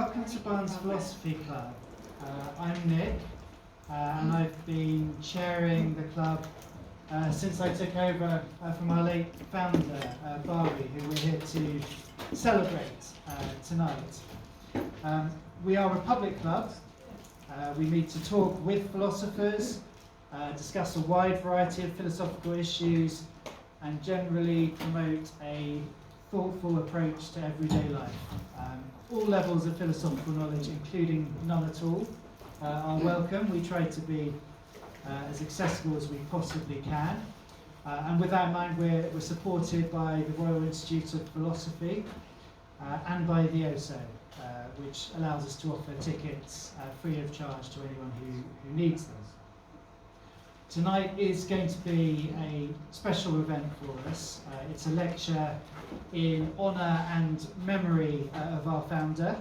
welcome to Barnes Philosophy Club. I'm Nick, and I've been chairing the club since I took over from our late founder, Barbie, who we're here to celebrate tonight. We are a public club. We meet to talk with philosophers, discuss a wide variety of philosophical issues, and generally promote a thoughtful approach to everyday life. All levels of philosophical knowledge, including none at all, are welcome. We try to be as accessible as we possibly can. And with that in mind, we're supported by the Royal Institute of Philosophy and by the OSO, which allows us to offer tickets free of charge to anyone who needs them. Tonight is going to be a special event for us. It's a lecture in honour and memory of our founder,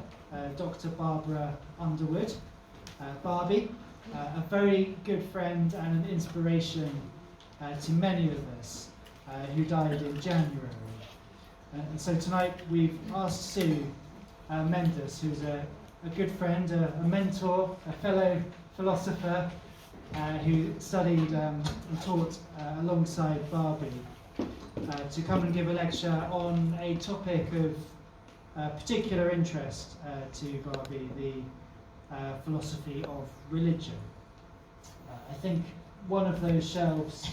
Dr Barbara Underwood, Barbie, a very good friend and an inspiration to many of us who died in January. And so tonight we've asked Sue Mendus, who's a good friend, a mentor, a fellow philosopher, who studied and taught alongside Barbie, to come and give a lecture on a topic of particular interest to Barbie, the philosophy of religion. I think one of those shelves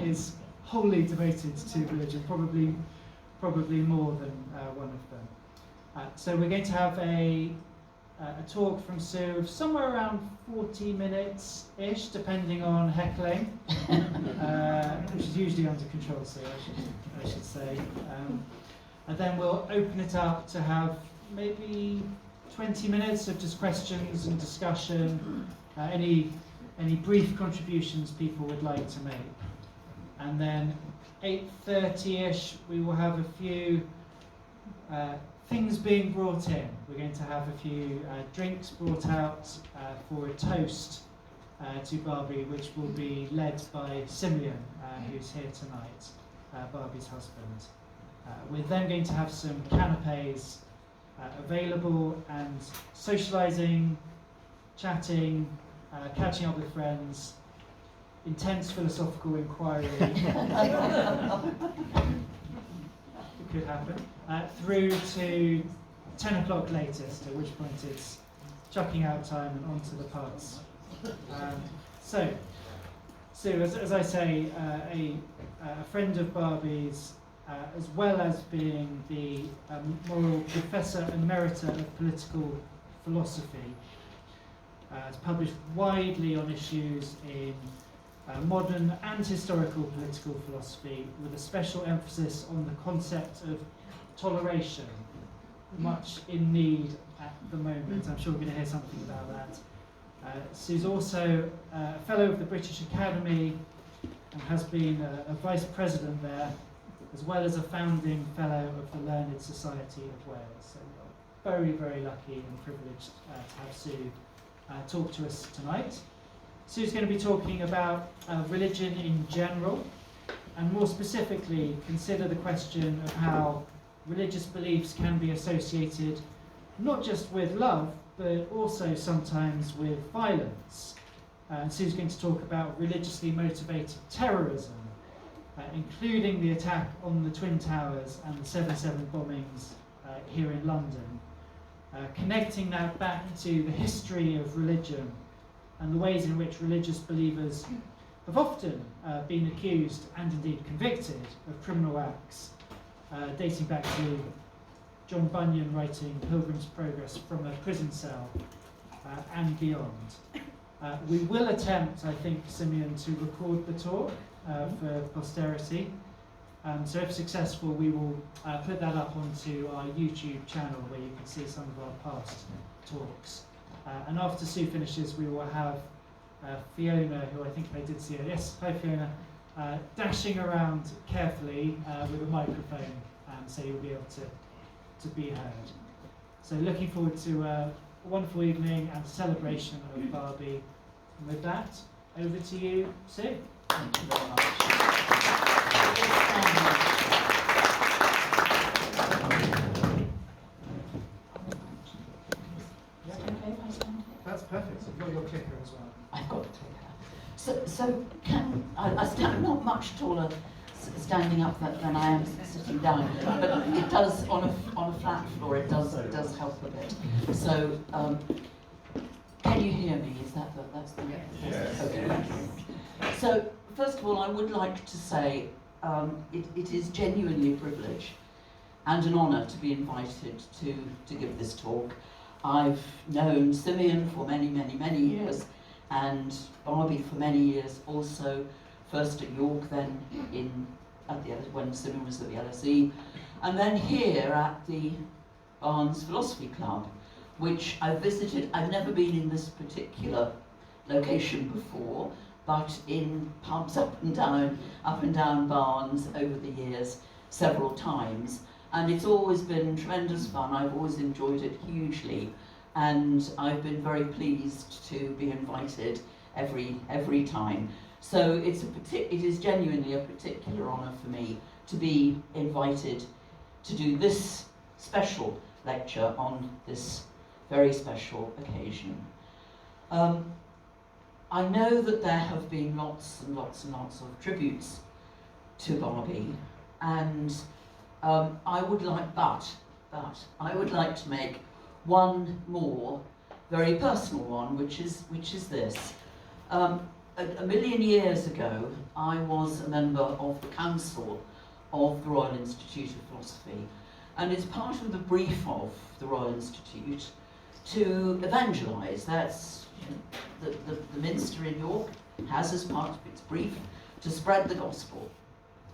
is wholly devoted to religion, probably more than one of them. So we're going to have a talk from Sue of somewhere around 40 minutes-ish, depending on heckling, which is usually under control, Sue, I should say. And then we'll open it up to have maybe 20 minutes of just questions and discussion, any brief contributions people would like to make. And then 8:30-ish, we will have a few things being brought in. We're going to have a few drinks brought out for a toast to Barbie, which will be led by Simeon, who's here tonight, Barbie's husband. We're then going to have some canapes available and socialising, chatting, catching up with friends, intense philosophical inquiry. Could happen, through to 10 o'clock latest, at which point it's chucking out time and onto the pubs. So, as I say, a friend of Barbie's, as well as being the Morrell Professor Emerita of Political Philosophy, has published widely on issues in modern and historical political philosophy, with a special emphasis on the concept of toleration, much in need at the moment. I'm sure we're going to hear something about that. Sue's also a fellow of the British Academy and has been a vice president there, as well as a founding fellow of the Learned Society of Wales. So we're very, very lucky and privileged to have Sue talk to us tonight. Sue's going to be talking about religion in general, and more specifically consider the question of how religious beliefs can be associated not just with love, but also sometimes with violence. And Sue's going to talk about religiously motivated terrorism, including the attack on the Twin Towers and the 7/7 bombings here in London, connecting that back to the history of religion and the ways in which religious believers have often been accused and indeed convicted of criminal acts, dating back to John Bunyan writing Pilgrim's Progress from a prison cell and beyond. We will attempt, I think, Simeon, to record the talk for posterity. So if successful, we will put that up onto our YouTube channel where you can see some of our past talks. And after Sue finishes, we will have Fiona, who I think I did see her. Yes, hi Fiona, dashing around carefully with a microphone, so you'll be able to be heard. So looking forward to a wonderful evening and celebration of Barbie. And with that, over to you, Sue. Thank you very much. as well. I've got clear hair. So I'm not much taller standing up than I am sitting down, but it does, on a flat floor, it does help a bit. So, can you hear me? Is that's the... Yes. Okay, thank you. So, first of all, I would like to say it is genuinely a privilege and an honour to be invited to give this talk. I've known Simeon for many, many, many years, and Barbie for many years also, first at York, then when Simeon was at the LSE, and then here at the Barnes Philosophy Club, which I've visited. I've never been in this particular location before, but in pubs up and down Barnes over the years several times, and it's always been tremendous fun. I've always enjoyed it hugely, and I've been very pleased to be invited every time. So it is genuinely a particular honour for me to be invited to do this special lecture on this very special occasion. I know that there have been lots and lots and lots of tributes to Barbie, and I would like to make one more very personal one, which is this. A million years ago, I was a member of the Council of the Royal Institute of Philosophy, and it's part of the brief of the Royal Institute to evangelise. That's the Minster in York has as part of its brief to spread the gospel,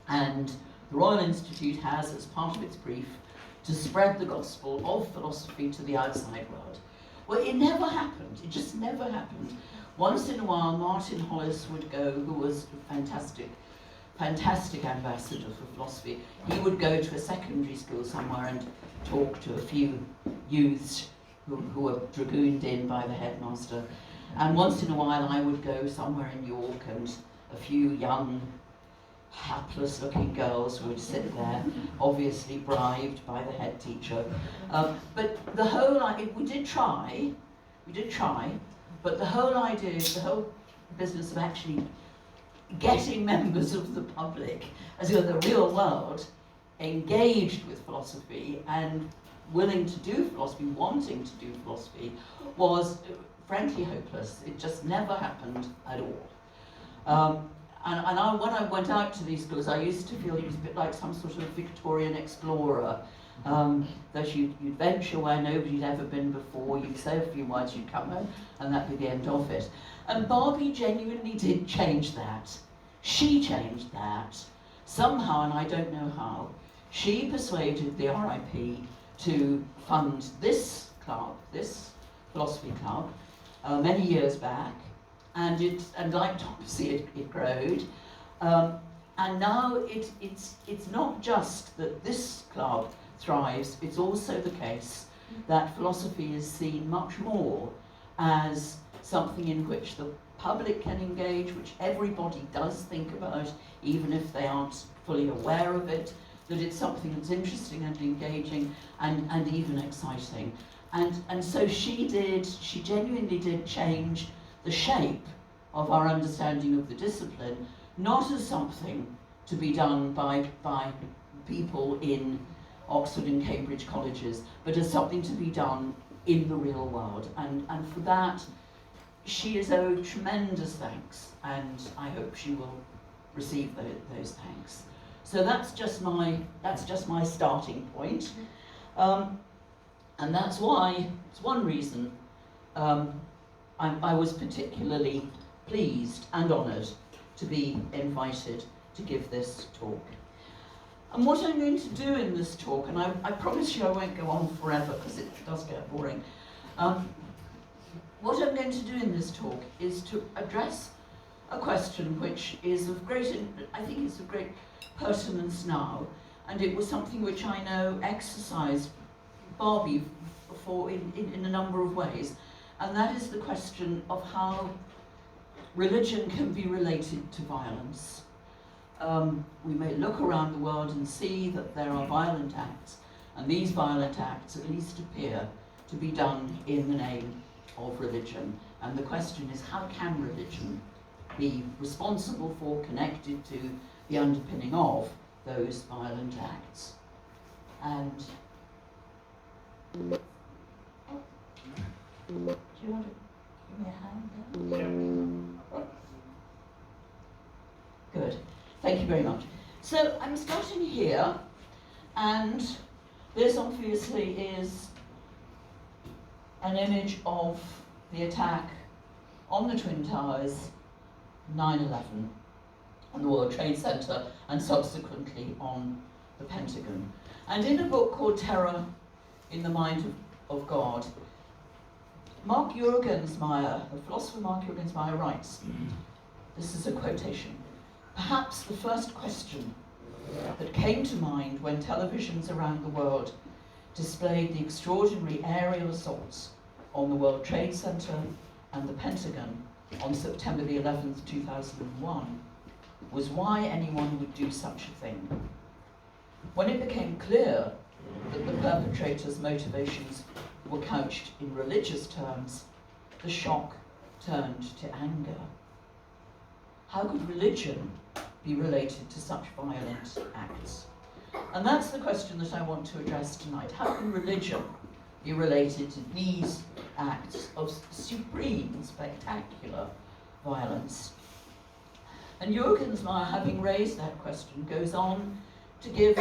and the Royal Institute has as part of its brief to spread the gospel of philosophy to the outside world. Well, it never happened. It just never happened. Once in a while, Martin Hollis would go, who was a fantastic ambassador for philosophy. He would go to a secondary school somewhere and talk to a few youths who were dragooned in by the headmaster. And once in a while, I would go somewhere in York, and a few young, hapless-looking girls would sit there, obviously bribed by the head teacher. But the whole idea, we did try, but the whole idea, the whole business of actually getting members of the public, as in the real world, engaged with philosophy and willing to do philosophy, wanting to do philosophy, was frankly hopeless. It just never happened at all. When I went out to these schools, I used to feel it was a bit like some sort of Victorian explorer, that you'd venture where nobody'd ever been before, you'd say a few words, you'd come home, and that'd be the end of it. And Barbie genuinely did change that. She changed that. Somehow, and I don't know how, she persuaded the RIP to fund this club, this philosophy club, many years back, and like Topsy, it growed. And now it's not just that this club thrives, it's also the case that philosophy is seen much more as something in which the public can engage, which everybody does think about, even if they aren't fully aware of it, that it's something that's interesting and engaging and even exciting. And so she genuinely did change the shape of our understanding of the discipline, not as something to be done by people in Oxford and Cambridge colleges, but as something to be done in the real world. And for that, she is owed tremendous thanks, and I hope she will receive those thanks. So that's just my starting point, and that's why it's one reason I was particularly pleased and honoured to be invited to give this talk. And what I'm going to do in this talk, and I promise you I won't go on forever because it does get boring. What I'm going to do in this talk is to address a question which is of great, I think it's of great pertinence now, and it was something which I know exercised Barbie for in a number of ways, and that is the question of how religion can be related to violence. We may look around the world and see that there are violent acts, and these violent acts at least appear to be done in the name of religion. And the question is, how can religion be responsible for, connected to, the underpinning of those violent acts? And do you want to give me a hand there? Good. Thank you very much. So I'm starting here, and this obviously is an image of the attack on the Twin Towers, 9/11, on the World Trade Center, and subsequently on the Pentagon. And in a book called Terror in the Mind of God, Mark Juergensmeyer, the philosopher Mark Juergensmeyer writes, this is a quotation, "Perhaps the first question that came to mind when televisions around the world displayed the extraordinary aerial assaults on the World Trade Center and the Pentagon on September the 11th, 2001, was why anyone would do such a thing. When it became clear that the perpetrators' motivations were couched in religious terms, the shock turned to anger. How could religion be related to such violent acts?" And that's the question that I want to address tonight. How can religion be related to these acts of supreme and spectacular violence? And Juergensmeyer, having raised that question, goes on to give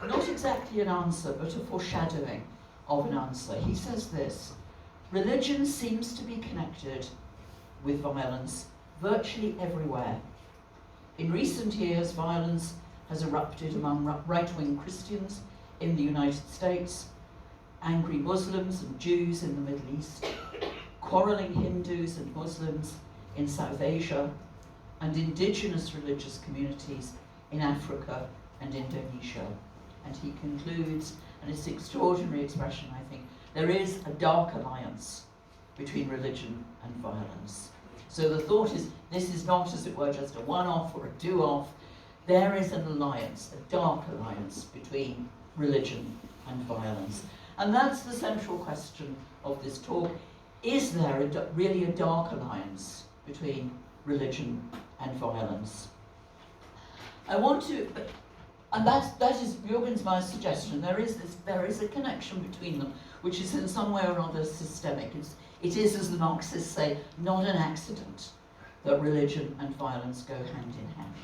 not exactly an answer, but a foreshadowing of an answer. He says this: religion seems to be connected with violence virtually everywhere. In recent years, violence has erupted among right-wing Christians in the United States, angry Muslims and Jews in the Middle East, quarrelling Hindus and Muslims in South Asia, and indigenous religious communities in Africa and Indonesia. And he concludes, and it's an extraordinary expression, I think, there is a dark alliance between religion and violence. So the thought is, this is not, as it were, just a one-off or a do-off. There is an alliance, a dark alliance between religion and violence. And that's the central question of this talk. Is there really a dark alliance between religion and violence? I want to, and that is Juergensmeyer's suggestion. There is a connection between them, which is in some way or other systemic. It is, as the Marxists say, not an accident that religion and violence go hand in hand.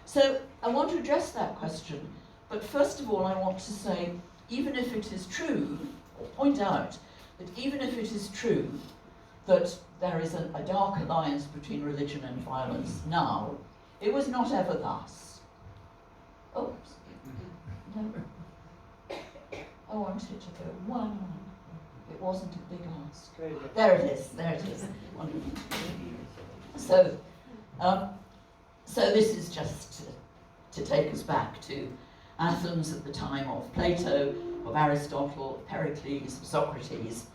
So I want to address that question, but first of all I want to say, even if it is true, or point out that even if it is true that there is a dark alliance between religion and violence now, it was not ever thus. Oops. No. I wanted to go one. It wasn't a big ask. There it is. So, so this is just to take us back to Athens at the time of Plato, of Aristotle, of Pericles, of Socrates.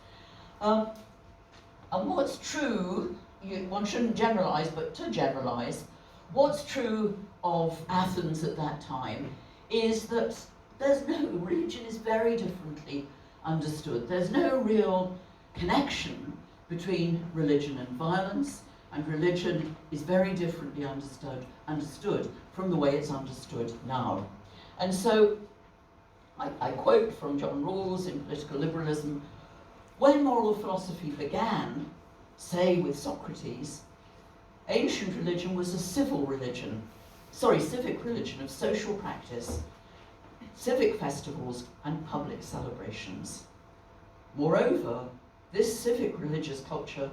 And what's true, one shouldn't generalize, but to generalize, what's true of Athens at that time is that religion is very differently understood. There's no real connection between religion and violence, and religion is very differently understood from the way it's understood now. And so, I quote from John Rawls in Political Liberalism, when moral philosophy began, say with Socrates, ancient religion was a civic religion of social practice, civic festivals and public celebrations. Moreover, this civic religious culture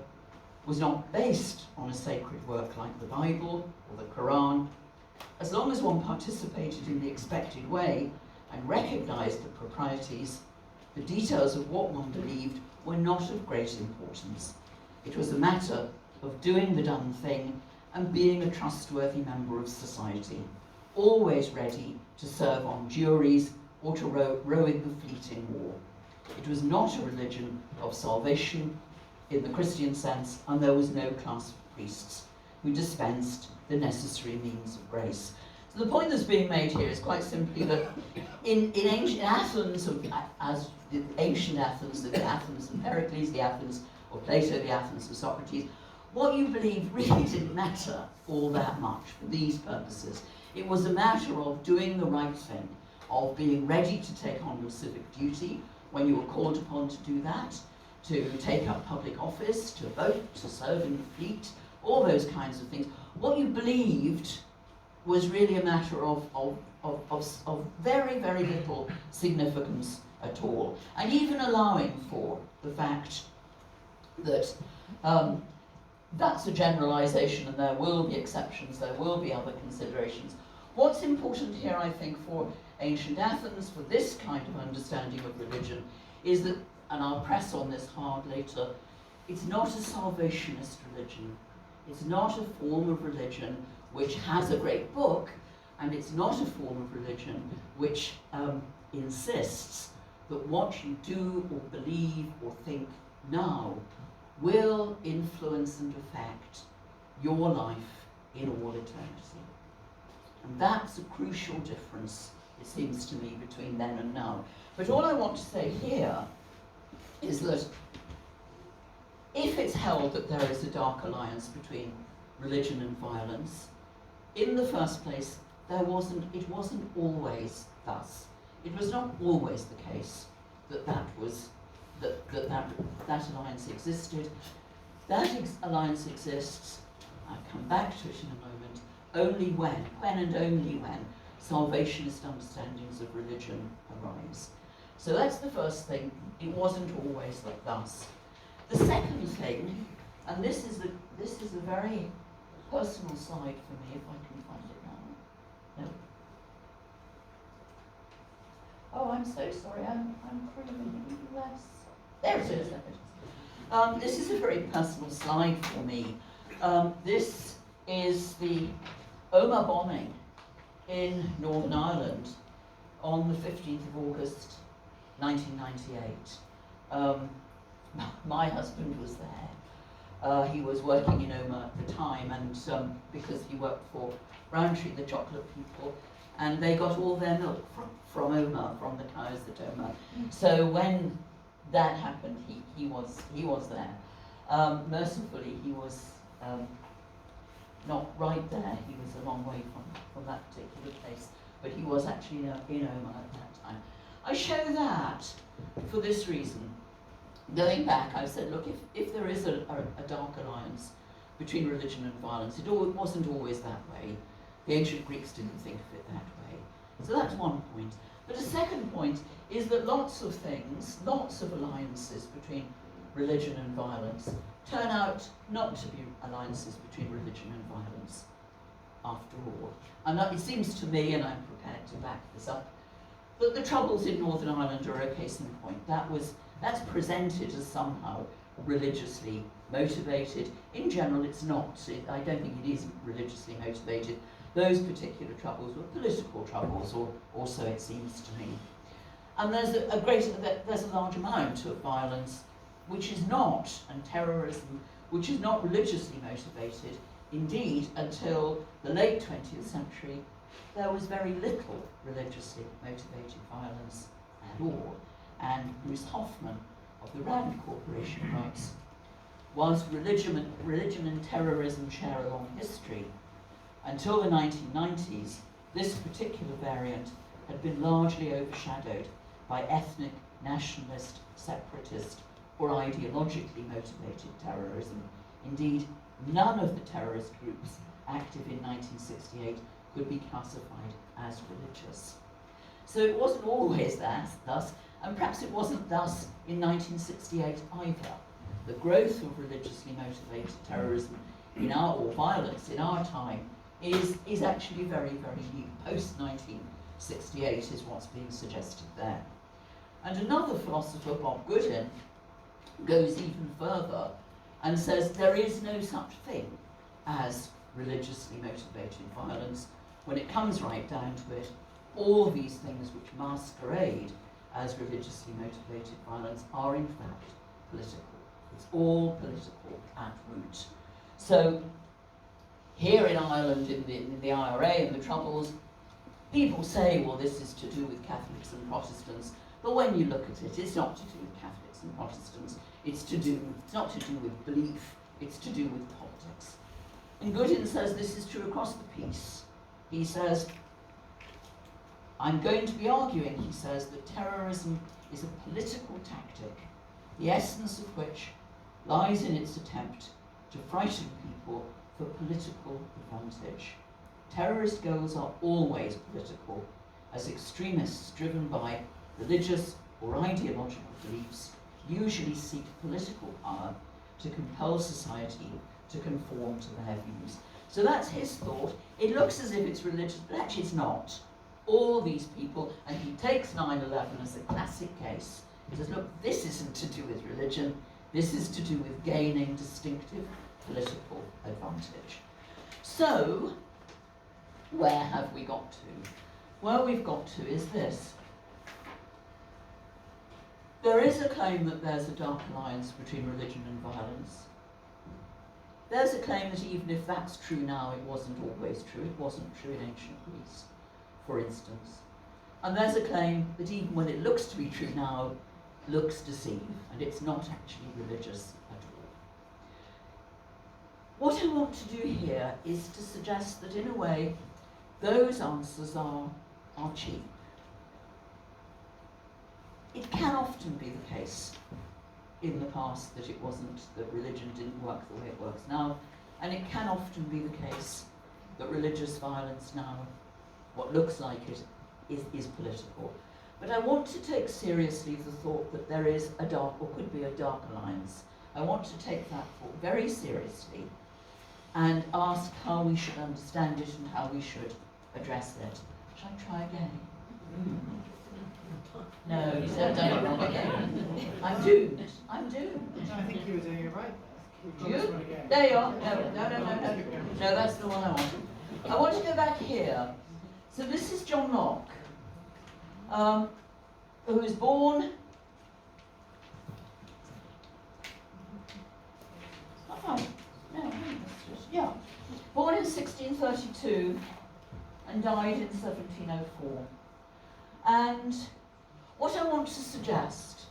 was not based on a sacred work like the Bible or the Quran. As long as one participated in the expected way and recognized the proprieties, the details of what one believed were not of great importance. It was a matter of doing the done thing and being a trustworthy member of society, always ready to serve on juries or to row in the fleet in war. It was not a religion of salvation in the Christian sense, and there was no class of priests who dispensed the necessary means of grace. So the point that's being made here is quite simply that in ancient Athens, as the ancient Athens, the Athens of Pericles, the Athens or Plato, the Athens of Socrates, what you believed really didn't matter all that much for these purposes. It was a matter of doing the right thing, of being ready to take on your civic duty when you were called upon to do that, to take up public office, to vote, to serve in the fleet, all those kinds of things. What you believed was really a matter of very, very little significance at all. And even allowing for the fact that that's a generalization and there will be exceptions, there will be other considerations. What's important here, I think, for ancient Athens, for this kind of understanding of religion, is that, and I'll press on this hard later, it's not a salvationist religion. It's not a form of religion which has a great book, and it's not a form of religion which insists that what you do or believe or think now will influence and affect your life in all eternity. And that's a crucial difference, it seems to me, between then and now. But all I want to say here is that if it's held that there is a dark alliance between religion and violence, in the first place, it wasn't always thus. It was not always the case that that alliance existed. That alliance exists, I'll come back to it in a moment, only when and only when salvationist understandings of religion arise. So that's the first thing. It wasn't always like thus. The second thing, and this is a very personal slide for me, if I can find it now. No. Oh, I'm so sorry. I'm proving it less. There it is. This is a very personal slide for me. This is the Omagh bombing in Northern Ireland on the 15th of August 1998. My husband was there. He was working in Omagh at the time, and because he worked for Rowntree, the chocolate people, and they got all their milk from Omagh, from the cows at Omagh. So when that happened, he was there. Mercifully, he was not right there. He was a long way from that particular place, but he was actually in Omagh at that time. I show that for this reason. Going back, I've said, look, if there is a dark alliance between religion and violence, it wasn't always that way. The ancient Greeks didn't think of it that way. So that's one point. But a second point is that lots of things, lots of alliances between religion and violence, turn out not to be alliances between religion and violence, after all. And it seems to me, and I'm prepared to back this up, that the Troubles in Northern Ireland are a case in point. That's presented as somehow religiously motivated. In general, it's not. I don't think it is religiously motivated. Those particular troubles were political troubles, or so it seems to me. And there's a large amount of violence which is not, and terrorism, which is not religiously motivated. Indeed, until the late 20th century, there was very little religiously motivated violence at all. And Bruce Hoffman of the Rand Corporation writes, whilst religion and terrorism share a long history, until the 1990s, this particular variant had been largely overshadowed by ethnic, nationalist, separatist, or ideologically motivated terrorism. Indeed, none of the terrorist groups active in 1968 could be classified as religious. So it wasn't always thus, and perhaps it wasn't thus in 1968 either. The growth of religiously motivated terrorism or violence in our time is actually very, very new. Post-1968 is what's being suggested there. And another philosopher, Bob Goodin, goes even further and says there is no such thing as religiously motivated violence. When it comes right down to it, all these things which masquerade as religiously motivated violence are in fact political. It's all political at root. So here in Ireland, in the IRA and the Troubles, people say, well, this is to do with Catholics and Protestants, But when you look at it, it's not to do with Catholics and Protestants. It's not to do with belief. It's to do with politics. And Goodin says this is true across the piece. He says, I'm going to be arguing, he says, that terrorism is a political tactic, the essence of which lies in its attempt to frighten people for political advantage. Terrorist goals are always political, as extremists driven by religious or ideological beliefs usually seek political power to compel society to conform to their views. So that's his thought. It looks as if it's religious, but actually it's not. All these people, and he takes 9/11 as a classic case. He says, look, this isn't to do with religion, this is to do with gaining distinctive political advantage. So, where have we got to? Where we've got to is this. There is a claim that there's a dark alliance between religion and violence. There's a claim that even if that's true now, it wasn't always true. It wasn't true in ancient Greece, for instance. And there's a claim that even when it looks to be true now, looks to seem, and it's not actually religious at all. What I want to do here is to suggest that in a way, those answers are cheap. It can often be the case in the past that it wasn't, that religion didn't work the way it works now, and it can often be the case that religious violence now, what looks like it, is political. But I want to take seriously the thought that there is a dark, or could be a dark alliance. I want to take that thought very seriously and ask how we should understand it and how we should address it. Shall I try again? No, you said don't wrong again. I'm doomed. I'm doomed. I think you were doing it right there. You? There you are. No. No, that's the one I want. I want to go back here. So this is John Locke, who was born. Born in 1632 and died in 1704. And what I want to suggest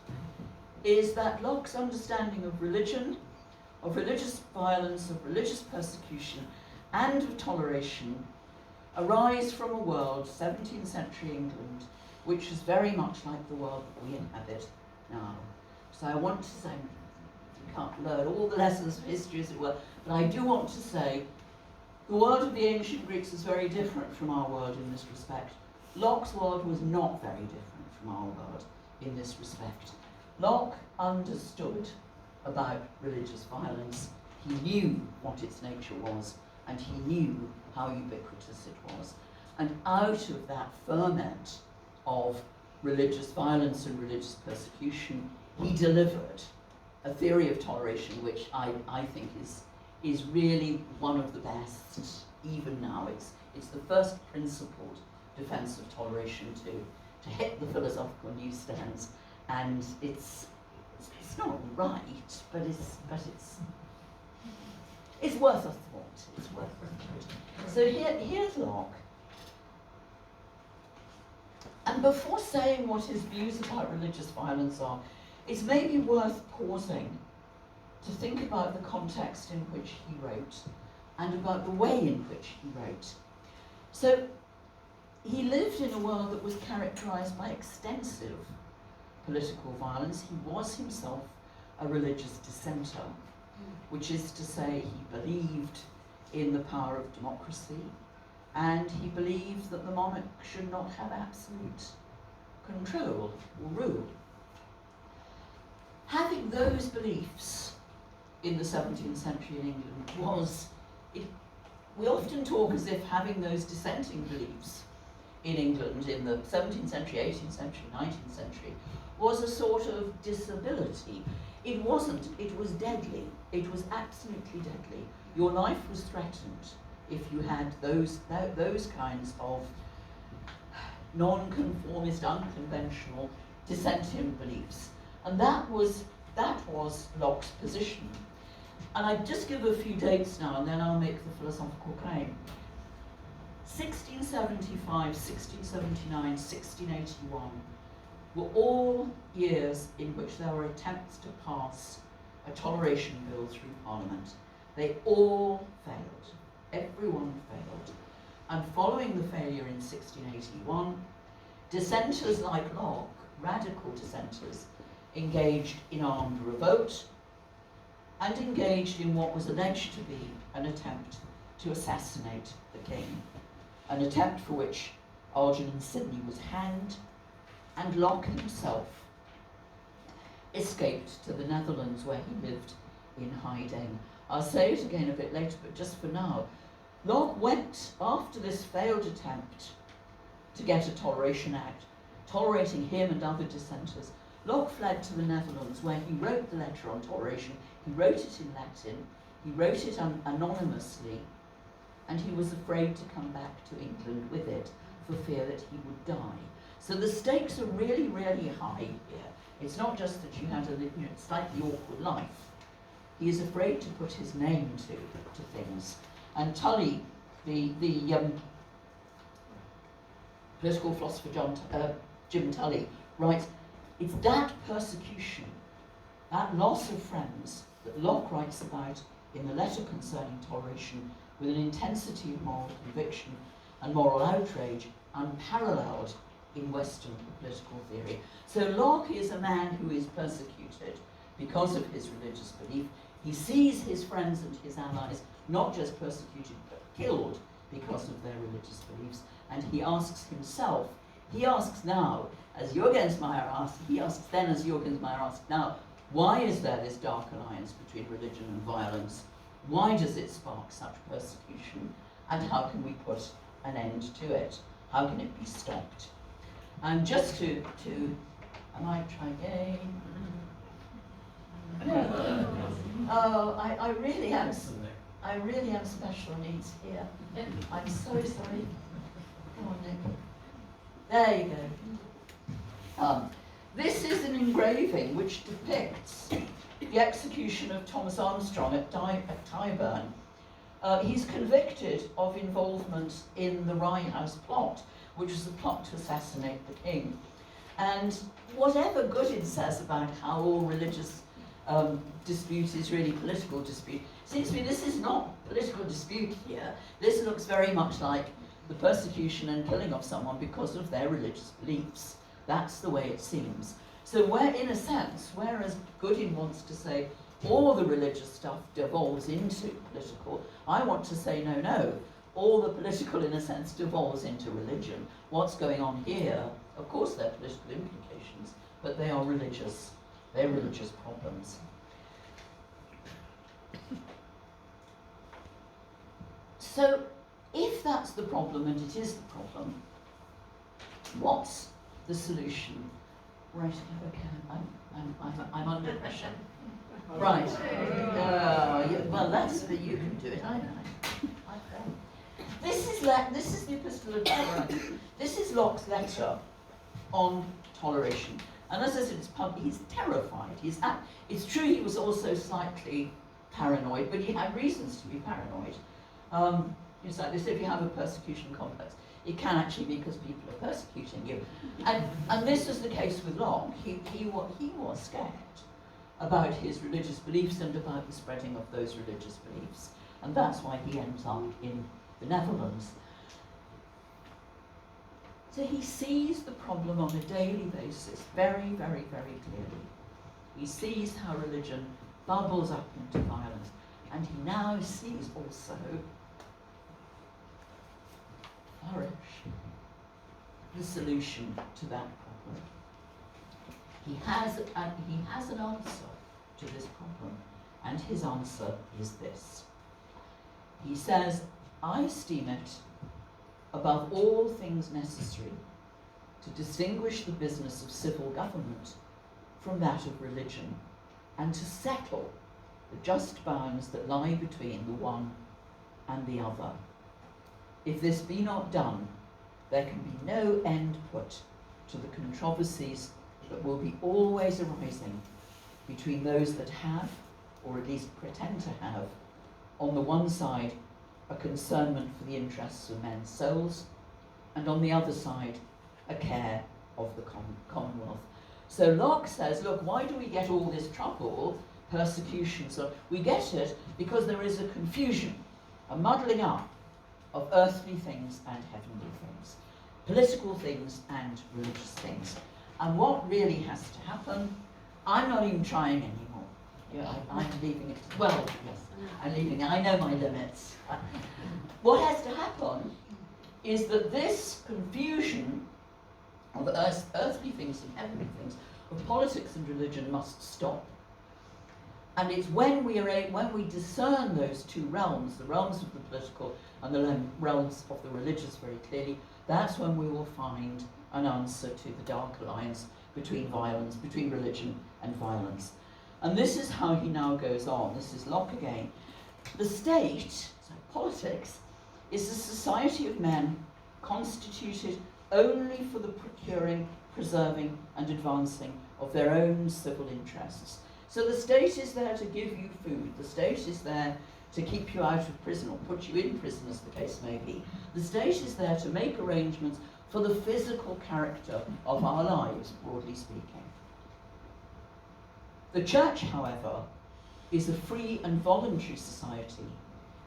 is that Locke's understanding of religion, of religious violence, of religious persecution, and of toleration arise from a world, 17th century England, which is very much like the world that we inhabit now. So I want to say, you can't learn all the lessons of history as it were, but I do want to say the world of the ancient Greeks is very different from our world in this respect. Locke's world was not very different from our world in this respect. Locke understood about religious violence. He knew what its nature was, and he knew how ubiquitous it was. And out of that ferment of religious violence and religious persecution, he delivered a theory of toleration which I think is really one of the best, even now. It's the first principled defense of toleration to hit the philosophical newsstands, and it's not right, but it's worth a thought. It's worth a thought. So here's Locke. And before saying what his views about religious violence are, it's maybe worth pausing to think about the context in which he wrote and about the way in which he wrote. So he lived in a world that was characterized by extensive political violence. He was himself a religious dissenter, which is to say he believed in the power of democracy, and he believed that the monarch should not have absolute control or rule. Having those beliefs in the 17th century in England we often talk as if having those dissenting beliefs in England in the 17th century, 18th century, 19th century was a sort of disability. It wasn't, it was deadly. It was absolutely deadly. Your life was threatened if you had those kinds of non-conformist, unconventional, dissenting beliefs. And that was Locke's position. And I just give a few dates now, and then I'll make the philosophical claim. 1675, 1679, 1681. were all years in which there were attempts to pass a toleration bill through Parliament. They all failed. Everyone failed. And following the failure in 1681, dissenters like Locke, radical dissenters, engaged in armed revolt and engaged in what was alleged to be an attempt to assassinate the king, an attempt for which Algernon Sidney was hanged, and Locke himself escaped to the Netherlands, where he lived in hiding. I'll say it again a bit later, but just for now, Locke went, after this failed attempt to get a Toleration Act, tolerating him and other dissenters, Locke fled to the Netherlands, where he wrote the letter on toleration. He wrote it in Latin, he wrote it anonymously, and he was afraid to come back to England with it for fear that he would die. So the stakes are really, really high here. It's not just that you had a slightly awkward life. He is afraid to put his name to things. And Tully, the political philosopher Jim Tully, writes, it's that persecution, that loss of friends, that Locke writes about in the letter concerning toleration with an intensity of moral conviction and moral outrage unparalleled in Western political theory. So Locke is a man who is persecuted because of his religious belief. He sees his friends and his allies not just persecuted but killed because of their religious beliefs, and he asks himself, he asks now, as Jürgens Meyer asked, he asks then as Jürgens Meyer asked now, why is there this dark alliance between religion and violence? Why does it spark such persecution? And how can we put an end to it? How can it be stopped? And just to I might try again. Oh, I really am special needs here. I'm so sorry. Come on, Nick. There you go. This is an engraving which depicts the execution of Thomas Armstrong at Tyburn. He's convicted of involvement in the Rye House plot, which was a plot to assassinate the king. And whatever Goodin says about how all religious dispute is really political dispute, seems to me this is not political dispute here. This looks very much like the persecution and killing of someone because of their religious beliefs. That's the way it seems. So where, in a sense, whereas Goodin wants to say all the religious stuff devolves into political, I want to say no, all the political, in a sense, devolves into religion. What's going on here, of course there are political implications, but they are religious. They're religious problems. So, if that's the problem, and it is the problem, what's the solution? Right, okay, I'm under pressure. Right. Well, that's you can do it. I This is the Epistle of Toleration. This is Locke's letter on toleration. And as I said, he's terrified. It's true he was also slightly paranoid, but he had reasons to be paranoid. It's like this: if you have a persecution complex, it can actually be because people are persecuting you. And this was the case with Locke. He was scared about his religious beliefs and about the spreading of those religious beliefs. And that's why he ends up in the Netherlands. So he sees the problem on a daily basis very, very, very clearly. He sees how religion bubbles up into violence, and he now sees also the solution to that problem. He has an answer to this problem, and his answer is this. He says, I esteem it above all things necessary to distinguish the business of civil government from that of religion, and to settle the just bounds that lie between the one and the other. If this be not done, there can be no end put to the controversies that will be always arising between those that have, or at least pretend to have, on the one side, a concernment for the interests of men's souls, and on the other side, a care of the Commonwealth. So Locke says, look, why do we get all this trouble, persecution? So we get it because there is a confusion, a muddling up of earthly things and heavenly things, political things and religious things. And what really has to happen, I'm not even trying anymore. Yeah, I'm leaving it. Well, yes, I'm leaving it. I know my limits. What has to happen is that this confusion of earthly things and heavenly things, of politics and religion, must stop. And it's when we discern those two realms, the realms of the political and the realms of the religious very clearly, that's when we will find an answer to the dark alliance between violence, between religion and violence. And this is how he now goes on. This is Locke again. The state, so politics, is a society of men constituted only for the procuring, preserving and advancing of their own civil interests. So the state is there to give you food. The state is there to keep you out of prison or put you in prison, as the case may be. The state is there to make arrangements for the physical character of our lives, broadly speaking. The church, however, is a free and voluntary society.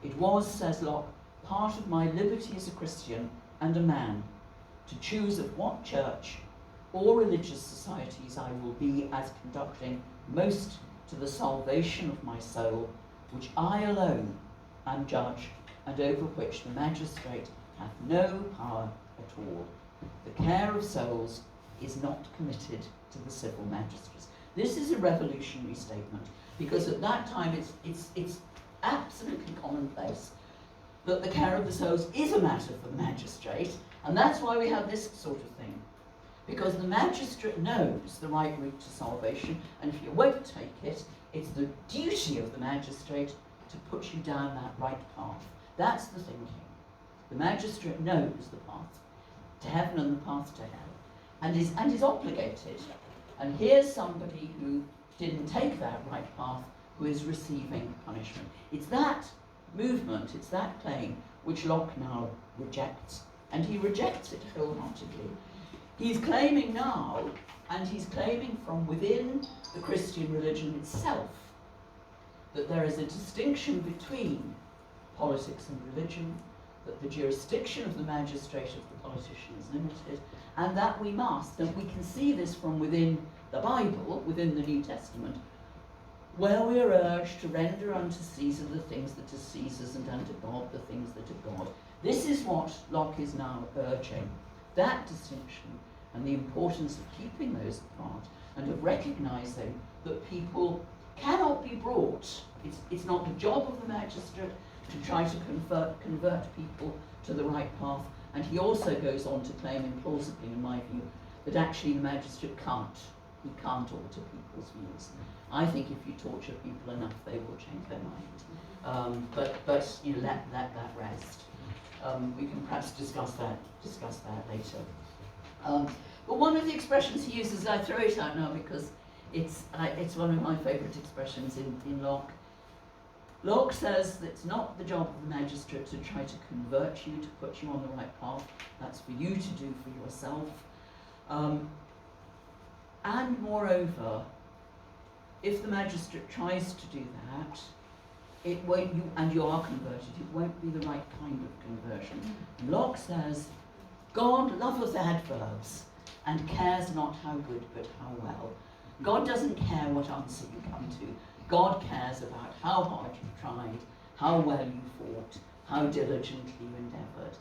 It was, says Locke, part of my liberty as a Christian and a man to choose of what church or religious societies I will be as conducting most to the salvation of my soul, which I alone am judge, and over which the magistrate hath no power at all. The care of souls is not committed to the civil magistrates. This is a revolutionary statement, because at that time it's absolutely commonplace that the care of the souls is a matter for the magistrate, and that's why we have this sort of thing. Because the magistrate knows the right route to salvation, and if you won't take it, it's the duty of the magistrate to put you down that right path. That's the thinking. The magistrate knows the path to heaven and the path to hell, and is obligated. And here's somebody who didn't take that right path, who is receiving punishment. It's that movement, it's that claim, which Locke now rejects. And he rejects it wholeheartedly. He's claiming now, and he's claiming from within the Christian religion itself, that there is a distinction between politics and religion, that the jurisdiction of the magistrate of the politician is limited, and that we must, and we can see this from within the Bible, within the New Testament, where we are urged to render unto Caesar the things that are Caesar's, and unto God the things that are God. This is what Locke is now urging, that distinction, and the importance of keeping those apart, and of recognizing that people cannot be brought. It's not the job of the magistrate to try to convert people to the right path. And he also goes on to claim implausibly, in my view, that actually the magistrate can't. He can't alter people's views. I think if you torture people enough, they will change their mind. But you know, let that rest. We can perhaps discuss that later. But one of the expressions he uses, I throw it out now because it's one of my favourite expressions in Locke. Locke says that it's not the job of the magistrate to try to convert you, to put you on the right path. That's for you to do for yourself. And moreover, if the magistrate tries to do that, it won't, and you are converted, it won't be the right kind of conversion. And Locke says, God loveth adverbs, and cares not how good but how well. God doesn't care what answer you come to. God cares about how hard you've tried, how well you fought, how diligently you endeavoured.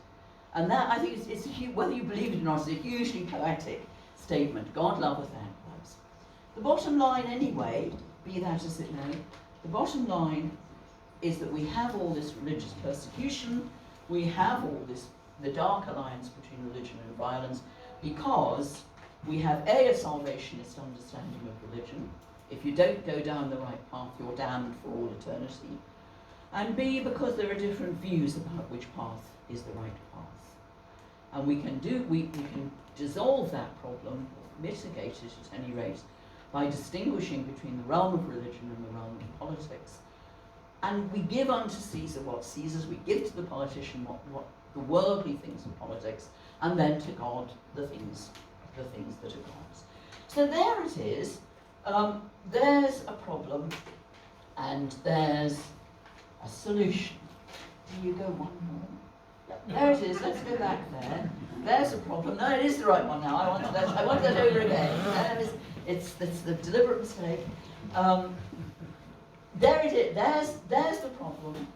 And that, I think, it's whether you believe it or not, it's a hugely poetic statement. God loveth adverbs. The bottom line, anyway, be that as it may, the bottom line is that we have all this religious persecution, we have all this, the dark alliance between religion and violence, because we have a salvationist understanding of religion. If you don't go down the right path, you're damned for all eternity. And B, because there are different views about which path is the right path. And we can dissolve that problem, or mitigate it at any rate, by distinguishing between the realm of religion and the realm of politics. And we give unto Caesar what Caesar's, we give to the politician what the worldly things of politics, and then to God the things the things that are gods. So there it is. There's a problem, and there's a solution. Do you go one more? Yep, there it is. Let's go back there. There's a problem. No, it is the right one now. I want that over again. It's the deliberate mistake. There it is. There's the problem.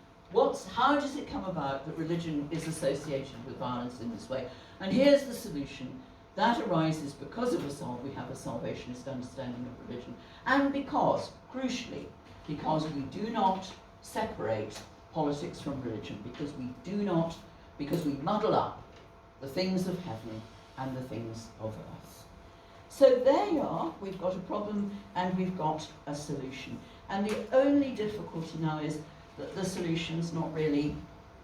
How does it come about that religion is associated with violence in this way? And here's the solution. That arises because we have a salvationist understanding of religion, and crucially, because we do not separate politics from religion, because we muddle up the things of heaven and the things of earth. So there you are, we've got a problem and we've got a solution. And the only difficulty now is that the solution's not really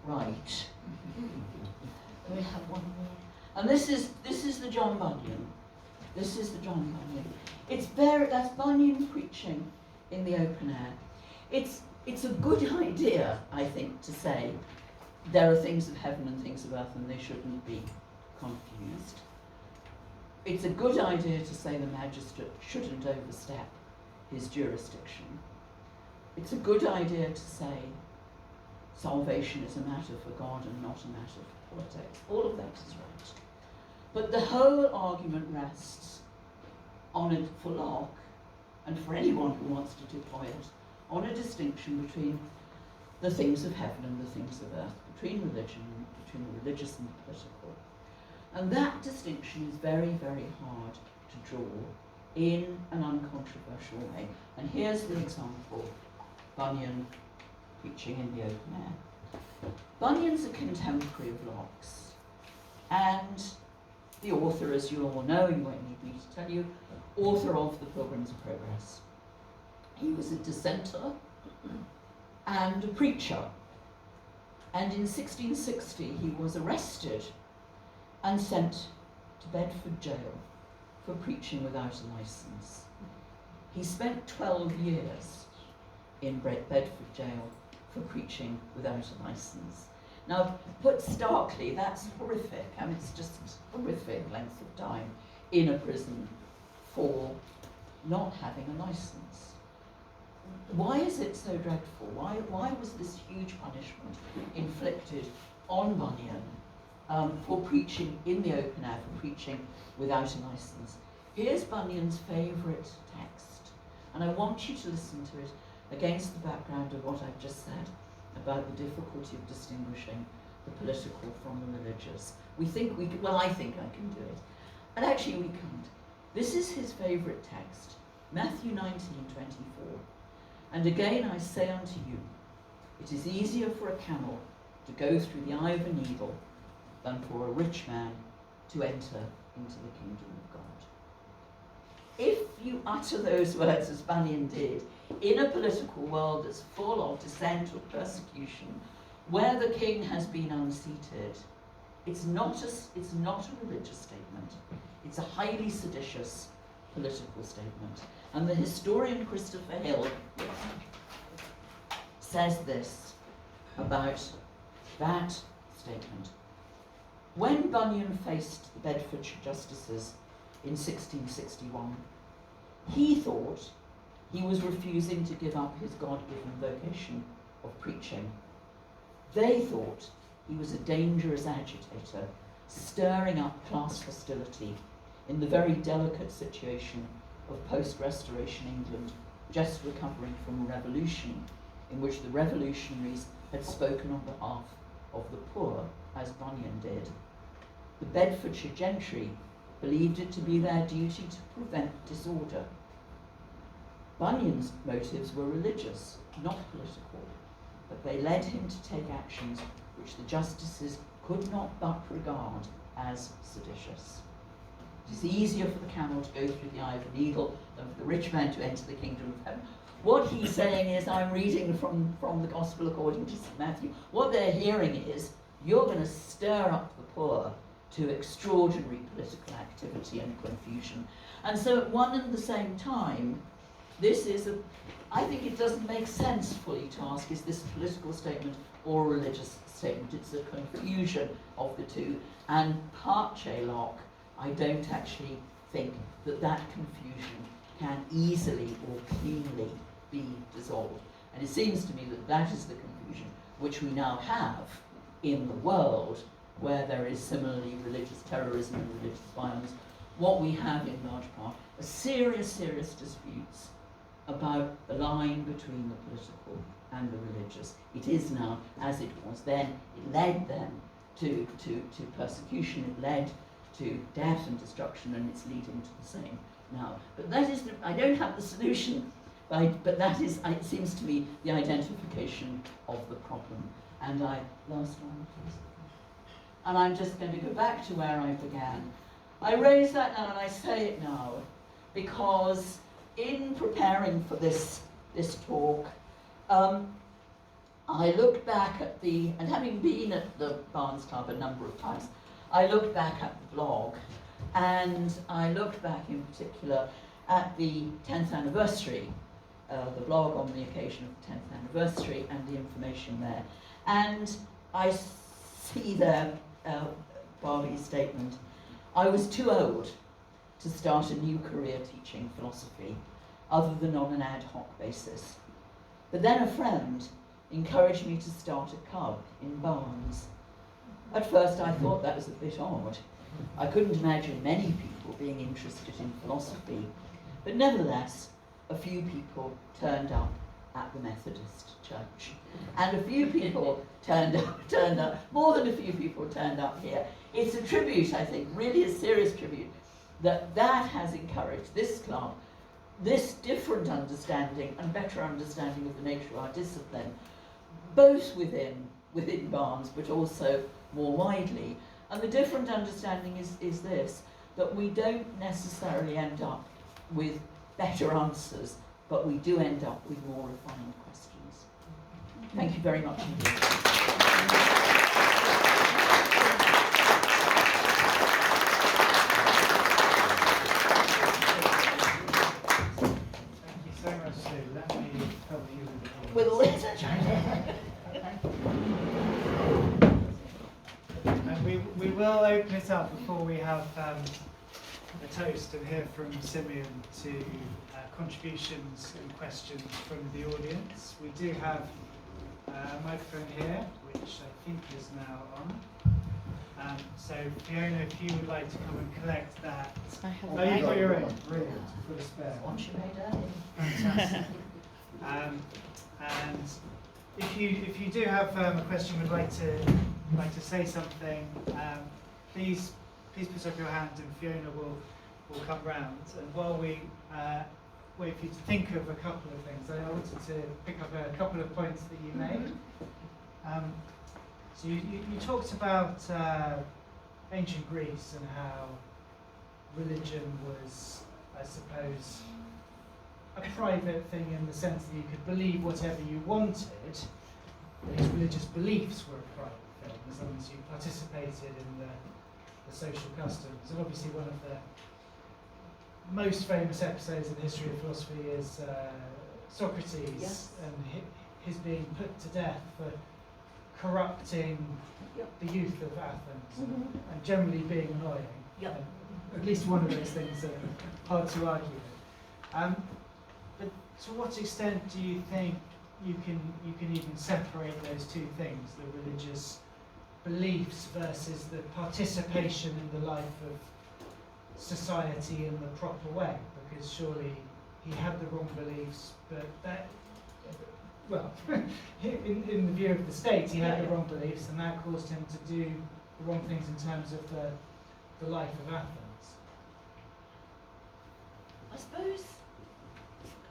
right. We have one more. And this is the John Bunyan. This is the John Bunyan. That's Bunyan preaching in the open air. It's a good idea, I think, to say there are things of heaven and things of earth and they shouldn't be confused. It's a good idea to say the magistrate shouldn't overstep his jurisdiction. It's a good idea to say salvation is a matter for God and not a matter for politics. All of that is right. But the whole argument rests on it for Locke, and for anyone who wants to deploy it, on a distinction between the things of heaven and the things of earth, between religion, between the religious and the political. And that distinction is very, very hard to draw in an uncontroversial way. And here's the example, Bunyan preaching in the open air. Bunyan's a contemporary of Locke's, and the author, as you all know, you won't need me to tell you, author of the Pilgrim's Progress. He was a dissenter and a preacher. And in 1660 he was arrested and sent to Bedford jail for preaching without a license. He spent 12 years in Bedford jail for preaching without a license. Now, put starkly, that's horrific. I mean, it's just horrific length of time in a prison for not having a license. Why is it so dreadful? Why was this huge punishment inflicted on Bunyan for preaching in the open air, for preaching without a license? Here's Bunyan's favourite text, and I want you to listen to it against the background of what I've just said about the difficulty of distinguishing the political from the religious. We think we can, well, I think I can do it. And actually we can't. This is his favourite text, Matthew 19:24. And again I say unto you, it is easier for a camel to go through the eye of a needle than for a rich man to enter into the kingdom of God. If you utter those words as Bunyan did, in a political world that's full of dissent or persecution, where the king has been unseated, it's not a religious statement. It's a highly seditious political statement. And the historian Christopher Hill says this about that statement. When Bunyan faced the Bedfordshire justices in 1661, he thought he was refusing to give up his God-given vocation of preaching. They thought he was a dangerous agitator, stirring up class hostility in the very delicate situation of post-Restoration England, just recovering from a revolution in which the revolutionaries had spoken on behalf of the poor, as Bunyan did. The Bedfordshire gentry believed it to be their duty to prevent disorder. Bunyan's motives were religious, not political, but they led him to take actions which the justices could not but regard as seditious. It is easier for the camel to go through the eye of a needle than for the rich man to enter the kingdom of heaven. What he's saying is, I'm reading from the Gospel according to St. Matthew, what they're hearing is, you're going to stir up the poor to extraordinary political activity and confusion. And so at one and the same time, I think it doesn't make sense fully to ask, is this a political statement or a religious statement? It's a confusion of the two. And Locke I don't actually think that that confusion can easily or cleanly be dissolved. And it seems to me that that is the confusion which we now have in the world, where there is similarly religious terrorism and religious violence. What we have in large part are serious disputes about the line between the political and the religious. It is now, as it was then, it led then to persecution, it led to death and destruction, and it's leading to the same now. But that is, I don't have the solution, but that is, it seems to me, the identification of the problem. And last one, please. And I'm just going to go back to where I began. I raise that now, and I say it now, because in preparing for this talk, I looked back at and having been at the Barnes Club a number of times, I looked back at the blog, and I looked back in particular at the 10th anniversary, the blog on the occasion of the 10th anniversary and the information there. And I see there Barbie's statement, I was too old to start a new career teaching philosophy, other than on an ad hoc basis. But then a friend encouraged me to start a club in Barnes. At first I thought that was a bit odd. I couldn't imagine many people being interested in philosophy, but nevertheless, a few people turned up at the Methodist Church. And a few people turned up, more than a few people turned up here. It's a tribute, I think, really a serious tribute, that has encouraged this club, this different understanding and better understanding of the nature of our discipline, both within Barnes, but also more widely. And the different understanding is this, that we don't necessarily end up with better answers, but we do end up with more refined questions. Thank you very much indeed. Thank you so much, Sue. Let me help you With all this. And we will open it up before we have a toast and hear from Simeon to contributions and questions from the audience. We do have a microphone here, which I think is now on. So Fiona, if you would like to come and collect that. Oh, you've got your own. Brilliant. For the spare. One she made earlier. Fantastic. And if you do have a question, would like to say something, please put up your hand, and Fiona will come round. And while we wait for you to think of a couple of things, I wanted to pick up a couple of points that you made. So you talked about ancient Greece and how religion was, I suppose, a private thing in the sense that you could believe whatever you wanted, because religious beliefs were a private thing, as long as you participated in the social customs. And obviously one of the most famous episodes in the history of philosophy is Socrates, yes, and his being put to death for corrupting the youth of Athens, and generally being annoying. Yep. At least one of those things are hard to argue with. But to what extent do you think you can even separate those two things, the religious beliefs versus the participation in the life of society in the proper way? Because surely he had the wrong beliefs, but that, well, in the view of the state, he had the wrong beliefs, and that caused him to do the wrong things in terms of the life of Athens.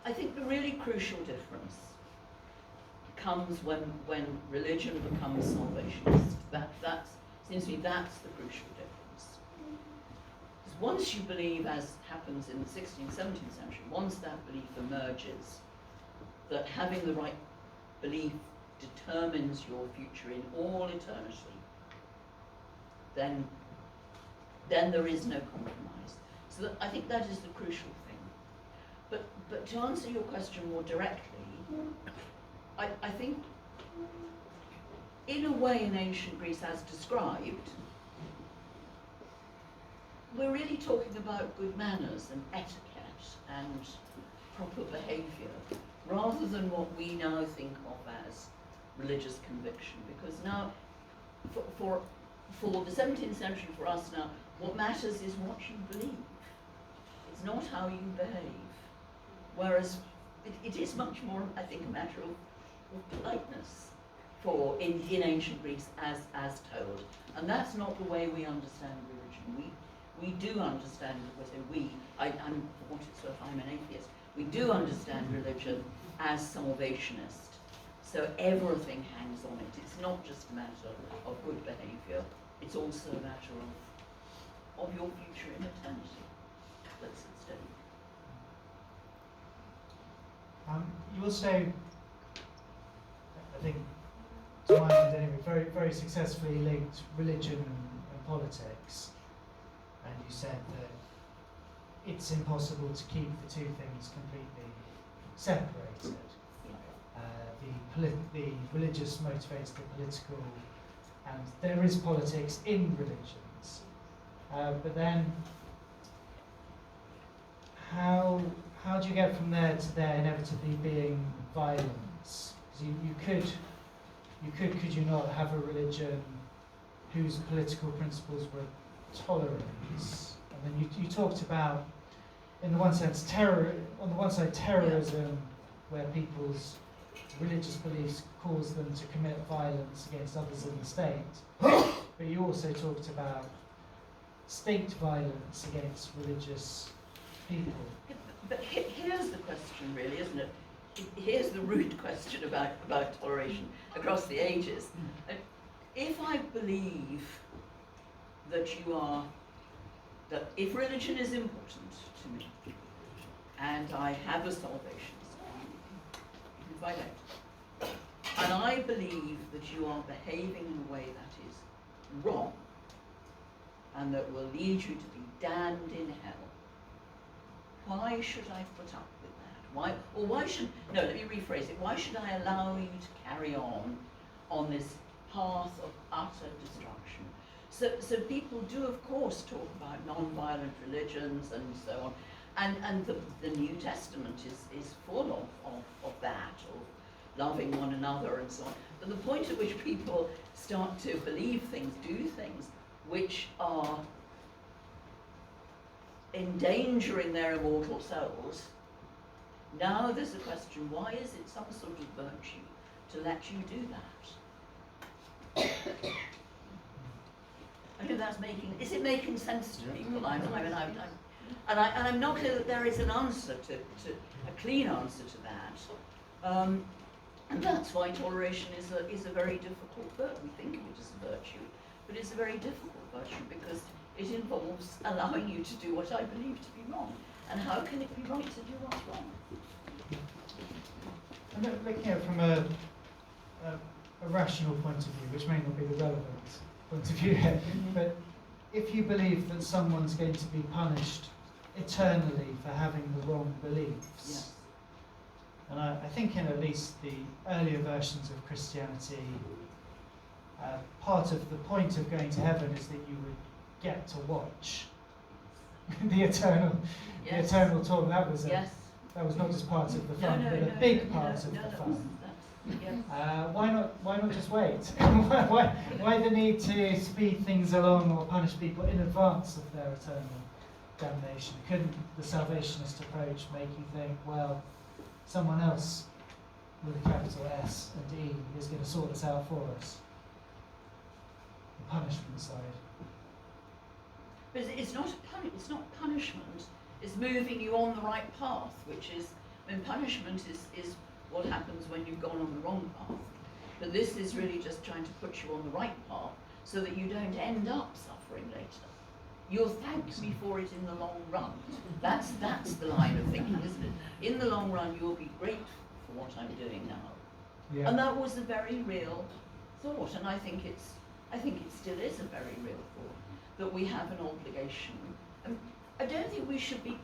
I think the really crucial difference comes when religion becomes salvationist. That seems to me that's the crucial difference. Because once you believe, as happens in the 16th, 17th century, once that belief emerges, that having the right belief determines your future in all eternity, then there is no compromise. So I think that is the crucial thing. But to answer your question more directly, I think in a way in ancient Greece as described, we're really talking about good manners and etiquette and proper behaviour, rather than what we now think of as religious conviction. Because now, for the 17th century, for us now, what matters is what you believe. It's not how you behave. Whereas it is much more, I think, a matter of politeness in ancient Greece as told. And that's not the way we understand religion. We do understand, I'm, for what it's worth, I'm an atheist. We do understand religion as salvationist. So everything hangs on it. It's not just a matter of good behaviour. It's also a matter of your future in eternity that's at stake. You also, I think, to my mind anyway, very, very successfully linked religion and politics. And you said that it's impossible to keep the two things completely separated. The religious motivates the political, and there is politics in religions. But then, how do you get from there to there inevitably being violence? Because could you not have a religion whose political principles were tolerance? And then you talked about, in the one sense, on the one side, terrorism, where people's religious beliefs cause them to commit violence against others in the state. But you also talked about state violence against religious people. But here's the question, really, isn't it? Here's the root question about toleration across the ages. If I believe that if religion is important to me, and I have a salvationist view, if I don't, and I believe that you are behaving in a way that is wrong, and that will lead you to be damned in hell, why should I put up with that? Let me rephrase it. Why should I allow you to carry on this path of utter destruction? So people do, of course, talk about non-violent religions and so on. And the New Testament is full of that, of loving one another and so on. But the point at which people start to believe things, do things, which are endangering their immortal souls, now there's a question, why is it some sort of virtue to let you do that? I know that's is it making sense to people? I'm not clear that there is an answer a clean answer to that. And that's why toleration is a very difficult virtue. We think of it as a virtue, but it's a very difficult virtue because it involves allowing you to do what I believe to be wrong. And how can it be right to do what's wrong? I'm looking at it from a rational point of view, which may not be the relevant point of view here, but if you believe that someone's going to be punished eternally for having the wrong beliefs, yes. And I think in at least the earlier versions of Christianity, part of the point of going to heaven is that you would get to watch the eternal torment. That was not just part of the fun, but a big part of the fun. Why not just wait? why the need to speed things along or punish people in advance of their eternal damnation? Couldn't the salvationist approach make you think, well, someone else with a capital S and E is going to sort this out for us? The punishment side. But it's not punishment. It's moving you on the right path, which is, punishment is what happens when you've gone on the wrong path. But this is really just trying to put you on the right path so that you don't end up suffering later. You'll thank me for it in the long run. That's the line of thinking, isn't it? In the long run, you'll be grateful for what I'm doing now. Yeah. And that was a very real thought, and I think it still is a very real thought, that we have an obligation. I don't think we should be,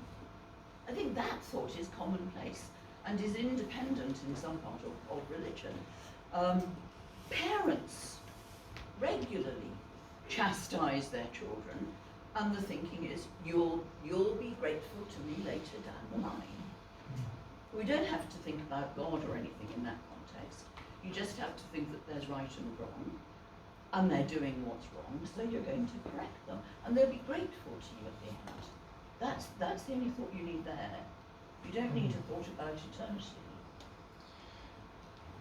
I think that thought is commonplace and is independent in some part of religion. Parents regularly chastise their children And the thinking is, you'll be grateful to me later down the line. We don't have to think about God or anything in that context. You just have to think that there's right and wrong, and they're doing what's wrong, so you're going to correct them, and they'll be grateful to you at the end. That's the only thought you need there. You don't need a thought about eternity.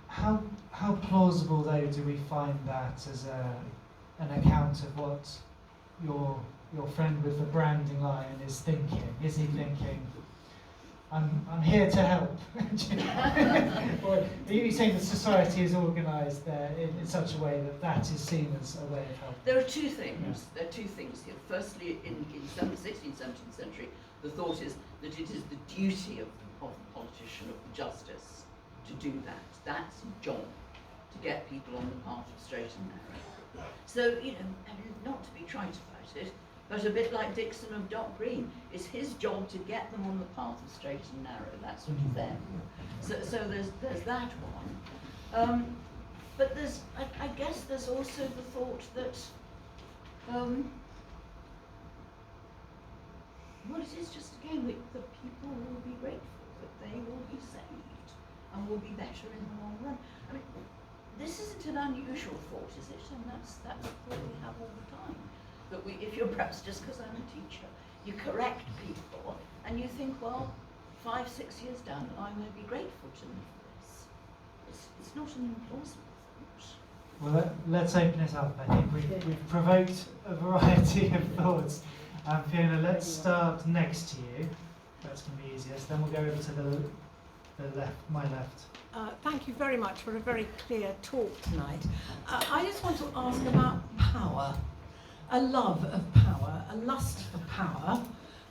How plausible, though, do we find that as an account of what your friend with the branding lion is thinking? Is he thinking, I'm here to help? Or are you saying that society is organised in such a way that is seen as a way of help? There are two things. Yeah. There are two things here. Firstly, in 16th, 17th century, the thought is that it is the duty of the politician, of the justice, to do that. That's his job, to get people on the path of straight and narrow. So, not to be trite about it, but a bit like Dixon of Dock Green, it's his job to get them on the path of straight and narrow. That's sort of them. So there's that one. But I guess there's also the thought that well, it is just again that people will be grateful, that they will be saved and will be better in the long run. I mean, this isn't an unusual thought, is it? And that's the thought we have all the time. That if you're perhaps just because I'm a teacher, you correct people and you think, well, 5, 6 years down the line, they'll be grateful to me for this. It's not an implausible thought. Well, let's open it up. I think we've provoked a variety of thoughts. Fiona, let's start next to you. That's going to be easiest. Then we'll go over to the left, my left. Thank you very much for a very clear talk tonight. I just want to ask about power. A love of power, a lust for power,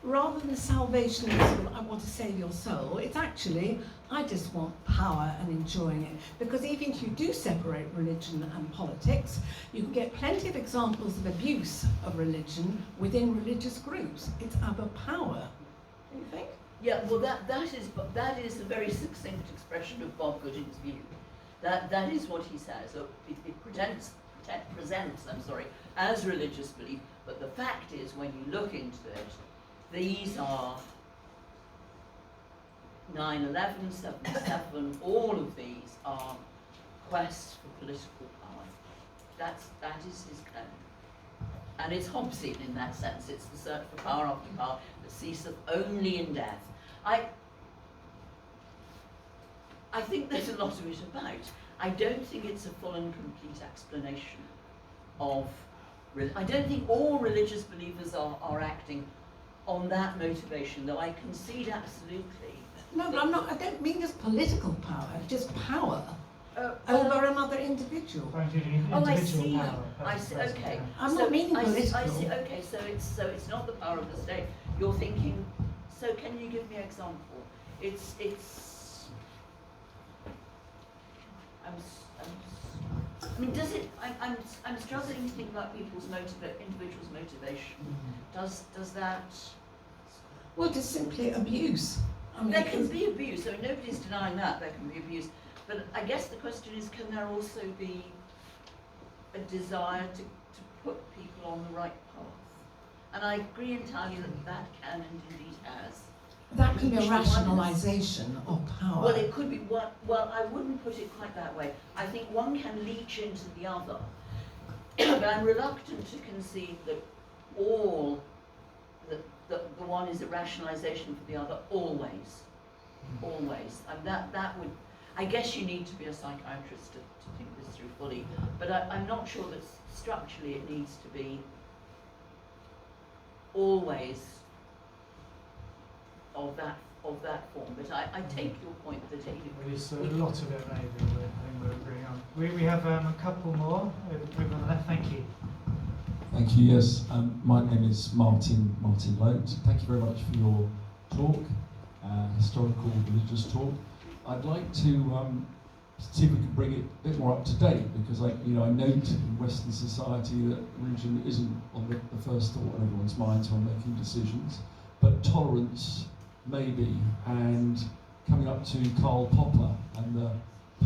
rather than salvation as I want to save your soul. It's actually, I just want power and enjoying it. Because even if you do separate religion and politics, you can get plenty of examples of abuse of religion within religious groups. It's about power. Don't you think? Yeah, well, that is a very succinct expression of Bob Gooding's view. That is what he says. It presents as religious belief, but the fact is, when you look into it, these are 9/11, 7/7, all of these are quests for political power. That is his claim. And it's Hobbesian in that sense. It's the search for power after power that ceaseth only in death. I think there's a lot of it about. I don't think it's a full and complete explanation of. I don't think all religious believers are acting on that motivation, though I concede absolutely. No, but I don't mean just political power, just power over another individual. I see. I see. Okay. I'm not meaning political. I see. Okay. So it's not the power of the state. You're thinking. So can you give me an example? It's. I mean, does it? I'm struggling to think about individuals' motivation. Does that? Well, just simply abuse. I mean, there can be abuse. So nobody's denying that there can be abuse. But I guess the question is, can there also be a desire to put people on the right path? And I agree entirely that can and indeed has. That can be a rationalisation of power. Well, it could be. Well, I wouldn't put it quite that way. I think one can leach into the other. But I'm reluctant to concede that the one is a rationalisation for the other always. Always. And that would. I guess you need to be a psychiatrist to think this through fully. But I'm not sure that structurally it needs to be always of that form, but I take your point that there's a lot of it maybe we're agreeing on. We have a couple more over on the left. Thank you. Thank you. Yes, my name is Martin Lote. Thank you very much for your talk, historical religious talk. I'd like to see if we can bring it a bit more up to date, because I note in Western society that religion isn't on the first thought on everyone's minds when making decisions, but tolerance maybe, and coming up to Karl Popper and the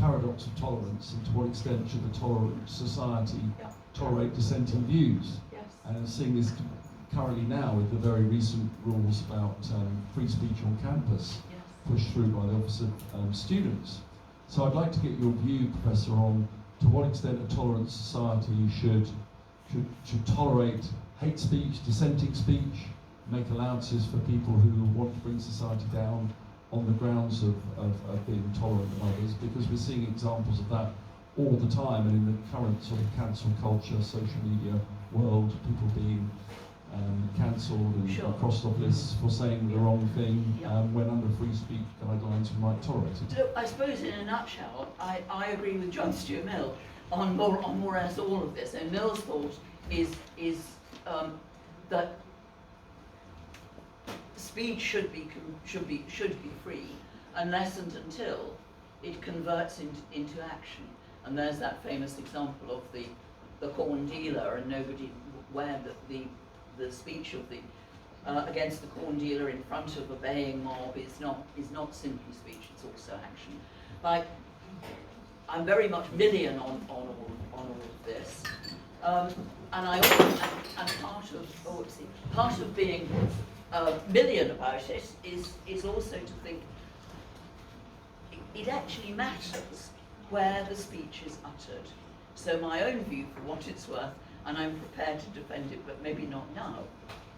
paradox of tolerance, and to what extent should a tolerant society tolerate dissenting views? Yes. And seeing this currently now with the very recent rules about free speech on campus Yes. pushed through by the Office of Students. So I'd like to get your view, Professor, on to what extent a tolerant society should tolerate hate speech, dissenting speech, make allowances for people who want to bring society down on the grounds of being tolerant of others, because we're seeing examples of that all the time, and in the current sort of cancel culture, social media world, people being cancelled and Sure. crossed off lists for saying the wrong thing, Yeah. when under free speech guidelines we might tolerate it. Look, I suppose in a nutshell, I agree with John Stuart Mill on more or less all of this. And Mill's thought is that speech should be free unless and until it converts into action. And there's that famous example of the corn dealer, and nobody where the speech of the against the corn dealer in front of a baying mob is not simply speech; it's also action. Like, I'm very much Millian on all of this, and part of being Millian about it is also to think it actually matters where the speech is uttered. So my own view, for what it's worth, and I'm prepared to defend it, but maybe not now,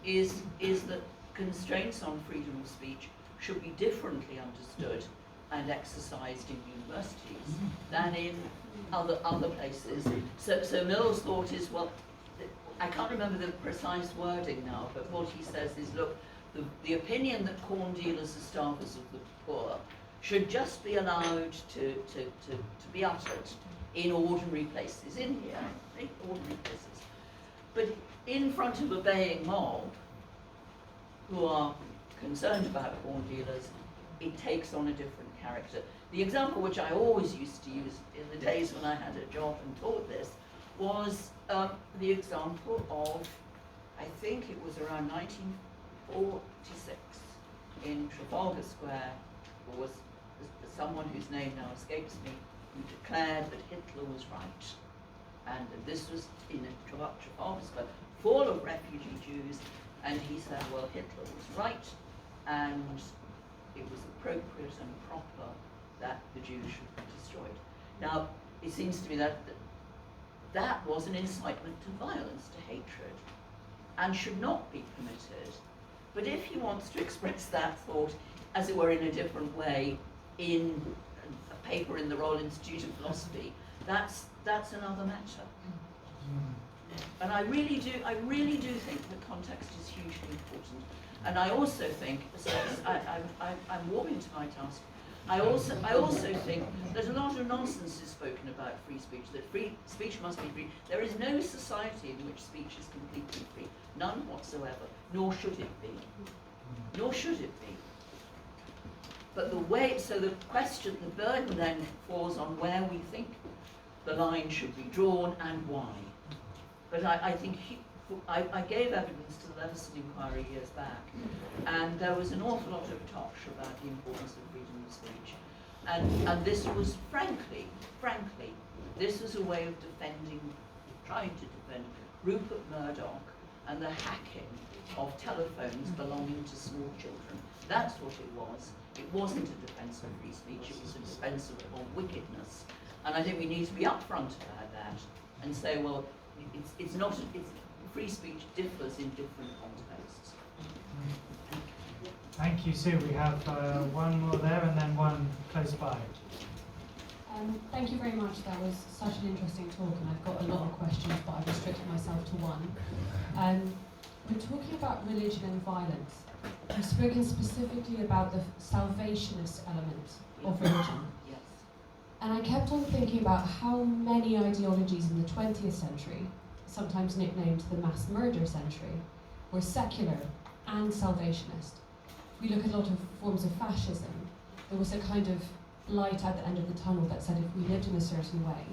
is that constraints on freedom of speech should be differently understood and exercised in universities than in other places. So Mill's thought is, well, I can't remember the precise wording now, but what he says is, look, the opinion that corn dealers are starvers of the poor should just be allowed to be uttered in ordinary places, in here, in ordinary places. But in front of a baying mob who are concerned about corn dealers, it takes on a different character. The example which I always used to use in the days when I had a job and taught this was the example of, I think it was around 1946, in Trafalgar Square, there was someone whose name now escapes me, who declared that Hitler was right. And this was in Trafalgar Square, full of refugee Jews, and he said, well, Hitler was right, and it was appropriate and proper that the Jews should be destroyed. Now, it seems to me that that was an incitement to violence, to hatred, and should not be permitted. But if he wants to express that thought, as it were, in a different way, in a paper in the Royal Institute of Philosophy, that's another matter. And I really do think that context is hugely important. And I also think, I'm warming to my task, I also think there's a lot of nonsense is spoken about free speech, that free speech must be free. There is no society in which speech is completely free, none whatsoever, nor should it be. Nor should it be. But the question, the burden then falls on where we think the line should be drawn and why. But I think I gave evidence to the Leveson inquiry years back, and there was an awful lot of tosh about the importance of freedom of speech. And this was, frankly, this was a way of trying to defend Rupert Murdoch and the hacking of telephones belonging to small children. That's what it was. It wasn't a defence of free speech, it was a defence of wickedness. And I think we need to be upfront about that and say, well, it's free speech differs in different contexts. Thank you, Sue. We have one more there and then one close by. Thank you very much. That was such an interesting talk, and I've got a lot of questions, but I've restricted myself to one. We're talking about religion and violence. You've spoken specifically about the salvationist element of religion. Yes. And I kept on thinking about how many ideologies in the 20th century, sometimes nicknamed the mass murder century, were secular and salvationist. If we look at a lot of forms of fascism, there was a kind of light at the end of the tunnel that said if we lived in a certain way,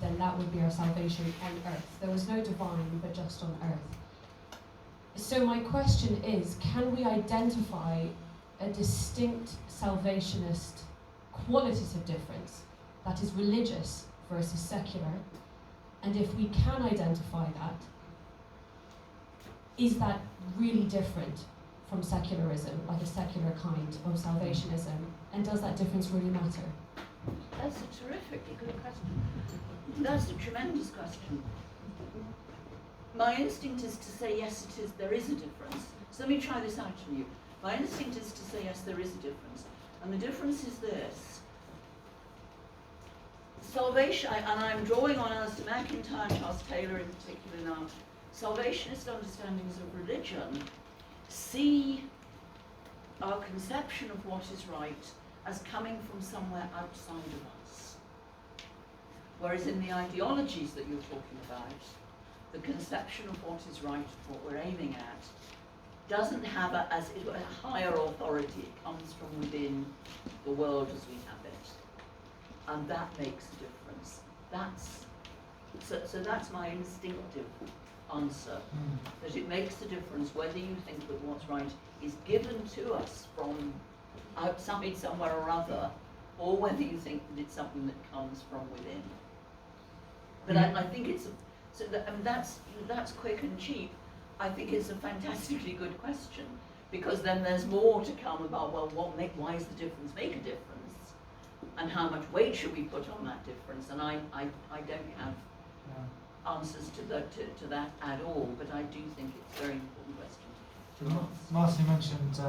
then that would be our salvation on earth. There was no divine, but just on earth. So my question is, can we identify a distinct salvationist qualitative difference that is religious versus secular? And if we can identify that, is that really different from secularism, like a secular kind of salvationism? And does that difference really matter? That's a terrifically good question. That's a tremendous question. My instinct is to say yes, it is. There is a difference. So let me try this out on you. My instinct is to say yes, there is a difference, and the difference is this: salvation, and I'm drawing on Alistair McIntyre, Charles Taylor in particular now. Salvationist understandings of religion see our conception of what is right as coming from somewhere outside of us. Whereas in the ideologies that you're talking about, the conception of what is right, what we're aiming at, doesn't have as it were a higher authority. It comes from within the world as we have it. And that makes a difference. So that's my instinctive answer, that it makes a difference whether you think that what's right is given to us from outside somewhere or other, or whether you think that it's something that comes from within. But I think it's that's quick and cheap. I think it's a fantastically good question, because then there's more to come about, well, why does the difference make a difference, and how much weight should we put on that difference? And I don't have answers to that at all, but I do think it's a very important question to ask. Martin mentioned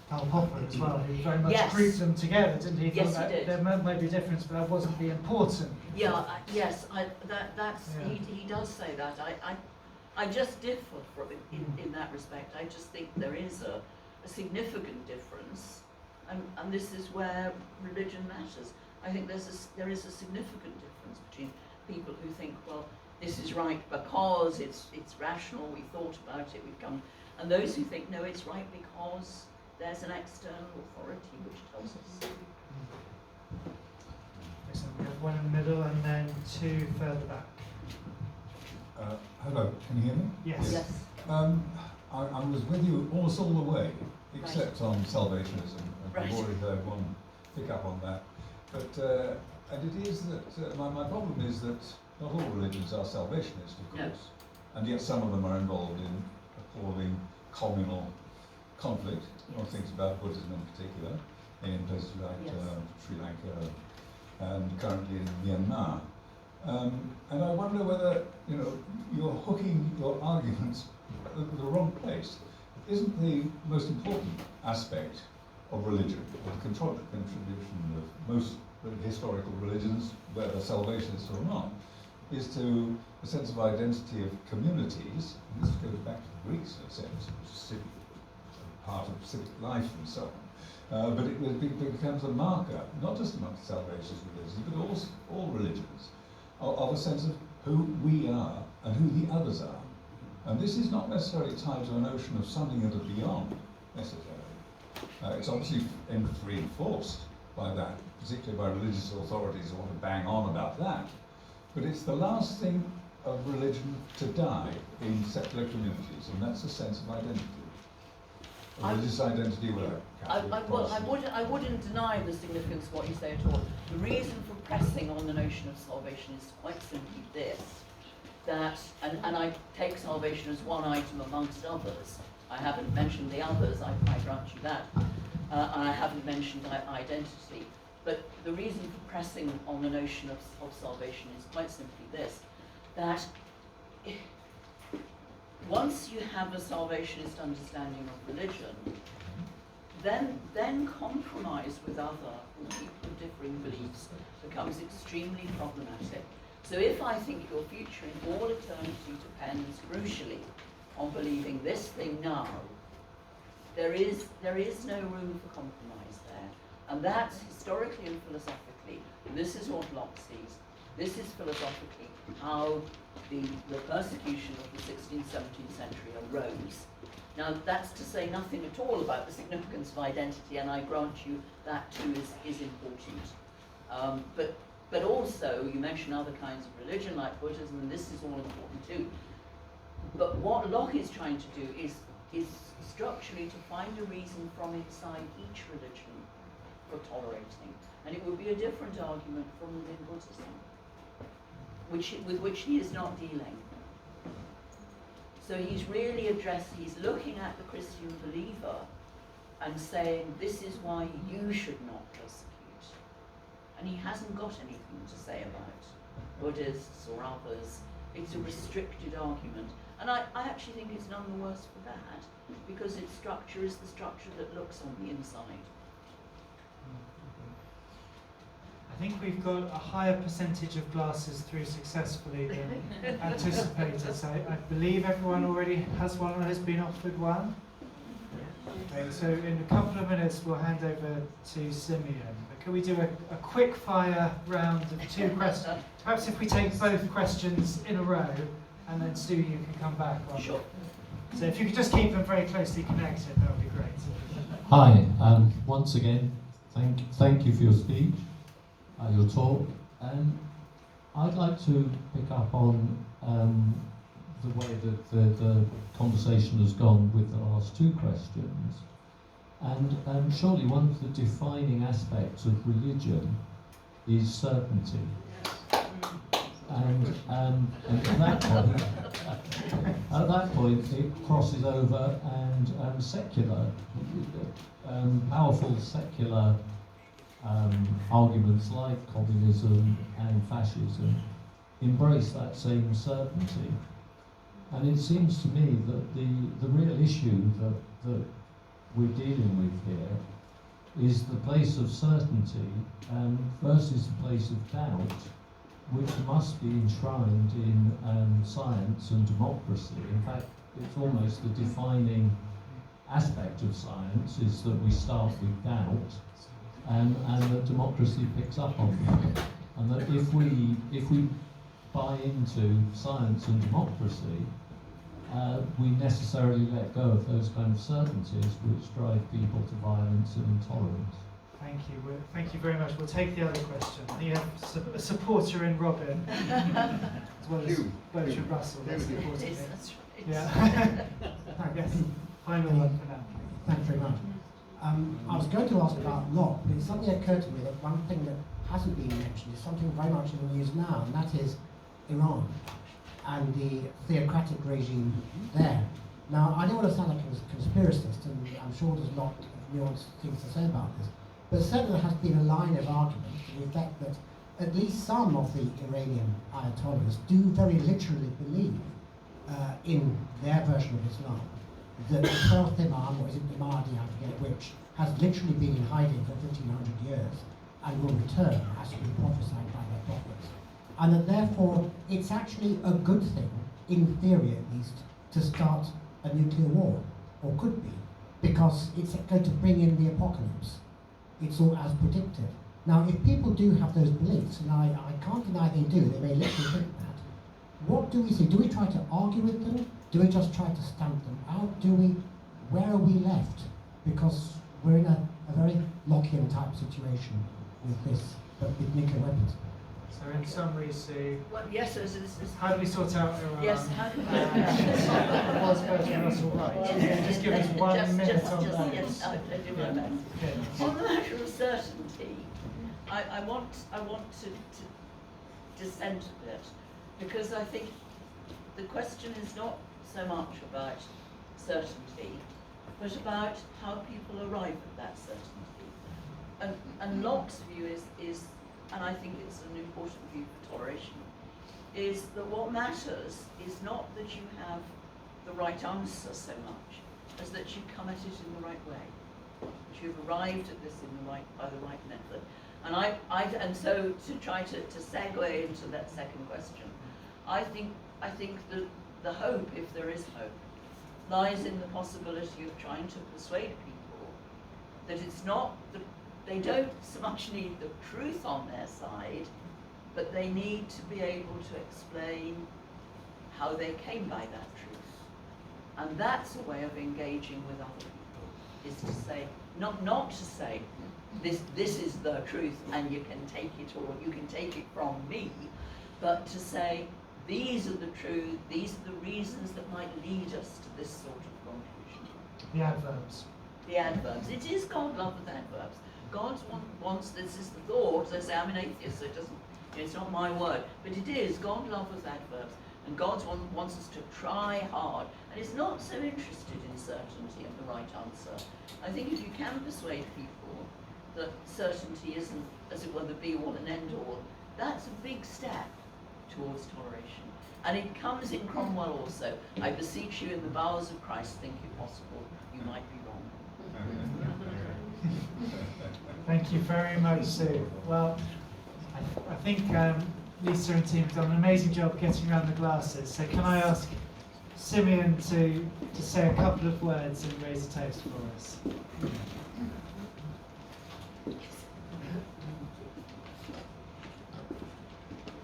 Karl Popper as well, who very much Yes. grouped them together, didn't he? Yes, Thought he that did. there might be a difference, but that wasn't the important. Yeah, yes, that's Yeah. he does say that. I just differ from in that respect. I just think there is a significant difference, and this is where religion matters. I think there is a significant difference between people who think, well, this is right because it's rational, we thought about it, we've come, and those who think, no, it's right because there's an external authority which tells us. Excellent. We have one in the middle and then two further back. Hello, can you hear me? Yes. Yes. I was with you almost all the way, except on salvationism. Right. I've already heard one pick up on that. But and it is that my problem is that not all religions are salvationist, of No. course, and yet some of them are involved in appalling communal conflict. One thinks about Buddhism in particular, in places like Yes. Sri Lanka and currently in Myanmar. And I wonder whether, you're hooking your arguments at the wrong place. Isn't the most important aspect of religion, or the contribution of most historical religions, whether salvationists or not, is to a sense of identity of communities, and this goes back to the Greeks in a sense, which is civic, part of civic life and so on. But it becomes a marker, not just amongst salvationist religions, but also all religions, of a sense of who we are and who the others are. And this is not necessarily tied to a notion of something at a beyond, necessarily. It's obviously reinforced by that, particularly by religious authorities who want to bang on about that. But it's the last thing of religion to die in secular communities, and that's a sense of identity. A religious identity without Catholic, I wouldn't deny the significance of what you say at all. The reason for pressing on the notion of salvation is quite simply this, that, and I take salvation as one item amongst others. I haven't mentioned the others, I grant you that. And I haven't mentioned identity. But the reason for pressing on the notion of salvation is quite simply this, that once you have a salvationist understanding of religion, then compromise with other people of differing beliefs becomes extremely problematic. So if I think your future in all eternity depends crucially on believing this thing now, there is no room for compromise there. And that's historically and philosophically, and this is what Locke sees, this is philosophically how the persecution of the 16th, 17th century arose. Now that's to say nothing at all about the significance of identity, and I grant you that too is important. But also, you mention other kinds of religion like Buddhism, and this is all important too. But what Locke is trying to do is structurally to find a reason from inside each religion for tolerating. And it would be a different argument from within Buddhism, with which he is not dealing. So he's really he's looking at the Christian believer and saying, this is why you should not persecute. And he hasn't got anything to say about Buddhists or others. It's a restricted argument. And I actually think it's none the worse for that, because its structure is the structure that looks on the inside. I think we've got a higher percentage of glasses through successfully than anticipated. So I believe everyone already has one or has been offered one. Okay, so in a couple of minutes we'll hand over to Simeon. But can we do a quick fire round of 2 questions? Perhaps if we take both questions in a row, and then Sue, you can come back on. Sure. So if you could just keep them very closely connected, that would be great. Hi, once again, thank you for your speech, your talk. I'd like to pick up on the way that the conversation has gone with the last 2 questions. And surely one of the defining aspects of religion is certainty. And at that point, it crosses over, and secular, powerful secular arguments like communism and fascism embrace that same certainty. And it seems to me that the real issue that we're dealing with here is the place of certainty versus the place of doubt, which must be enshrined in science and democracy. In fact, it's almost the defining aspect of science is that we start with doubt, and that democracy picks up on that. And that if we buy into science and democracy, we necessarily let go of those kind of certainties which drive people to violence and intolerance. Thank you. Thank you very much. We'll take the other question. You have a supporter in Robin, as well as Bertrand Russell. That's the important thing. That's right. Yeah. Yes. Final one for now. Thanks very much. I was going to ask about Locke, but it suddenly occurred to me that one thing that hasn't been mentioned is something very much in the news now, and that is Iran and the theocratic regime there. Now, I don't want to sound like a conspiracist, and I'm sure there's a lot of nuanced things to say about this, but certainly there has been a line of argument to the effect that at least some of the Iranian Ayatollahs do very literally believe in their version of Islam, that the 12th Imam, or is it the Mahdi, I forget which, has literally been in hiding for 1500 years and will return, as has been prophesied by their prophets. And that therefore it's actually a good thing, in theory at least, to start a nuclear war, or could be, because it's going to bring in the apocalypse. It's all as predicted. Now, if people do have those beliefs, and I can't deny they do, they may literally think that, what do we see? Do we try to argue with them? Do we just try to stamp them out? Where are we left? Because we're in a very Lockean type situation with this, but with nuclear weapons. So in summary, Sue, Well, yes, how do we sort out Iran? yes, how do we Was Bertrand Russell right? Yes, Just give us 1 minute on that. Yes, I'll do my best. Okay. On the matter of certainty, I want to dissent a bit, because I think the question is not so much about certainty, but about how people arrive at that certainty. And Locke's view is, and I think it's an important view for toleration, is that what matters is not that you have the right answer so much, as that you come at it in the right way, that you've arrived at this by the right method. And so to try to segue into that second question, I think that the hope, if there is hope, lies in the possibility of trying to persuade people that it's not they don't so much need the truth on their side, but they need to be able to explain how they came by that truth. And that's a way of engaging with other people, is to say, not to say, this is the truth and you can take it or you can take it from me, but to say, these are the truth, these are the reasons that might lead us to this sort of conclusion. The adverbs. The adverbs. It is God love with adverbs. God wants, this is the thought, as I say, I'm an atheist, so it doesn't, it's not my word, but it is God love with adverbs. And God wants us to try hard and is not so interested in certainty and the right answer. I think if you can persuade people that certainty isn't, as it were, the be-all and end-all, that's a big step towards toleration. And it comes in Cromwell also. I beseech you in the bowels of Christ, think it possible, you might be wrong. Thank you very much, Sue. Well, I think Lisa and team have done an amazing job getting around the glasses. So can I ask Simeon to say a couple of words and raise a toast for us?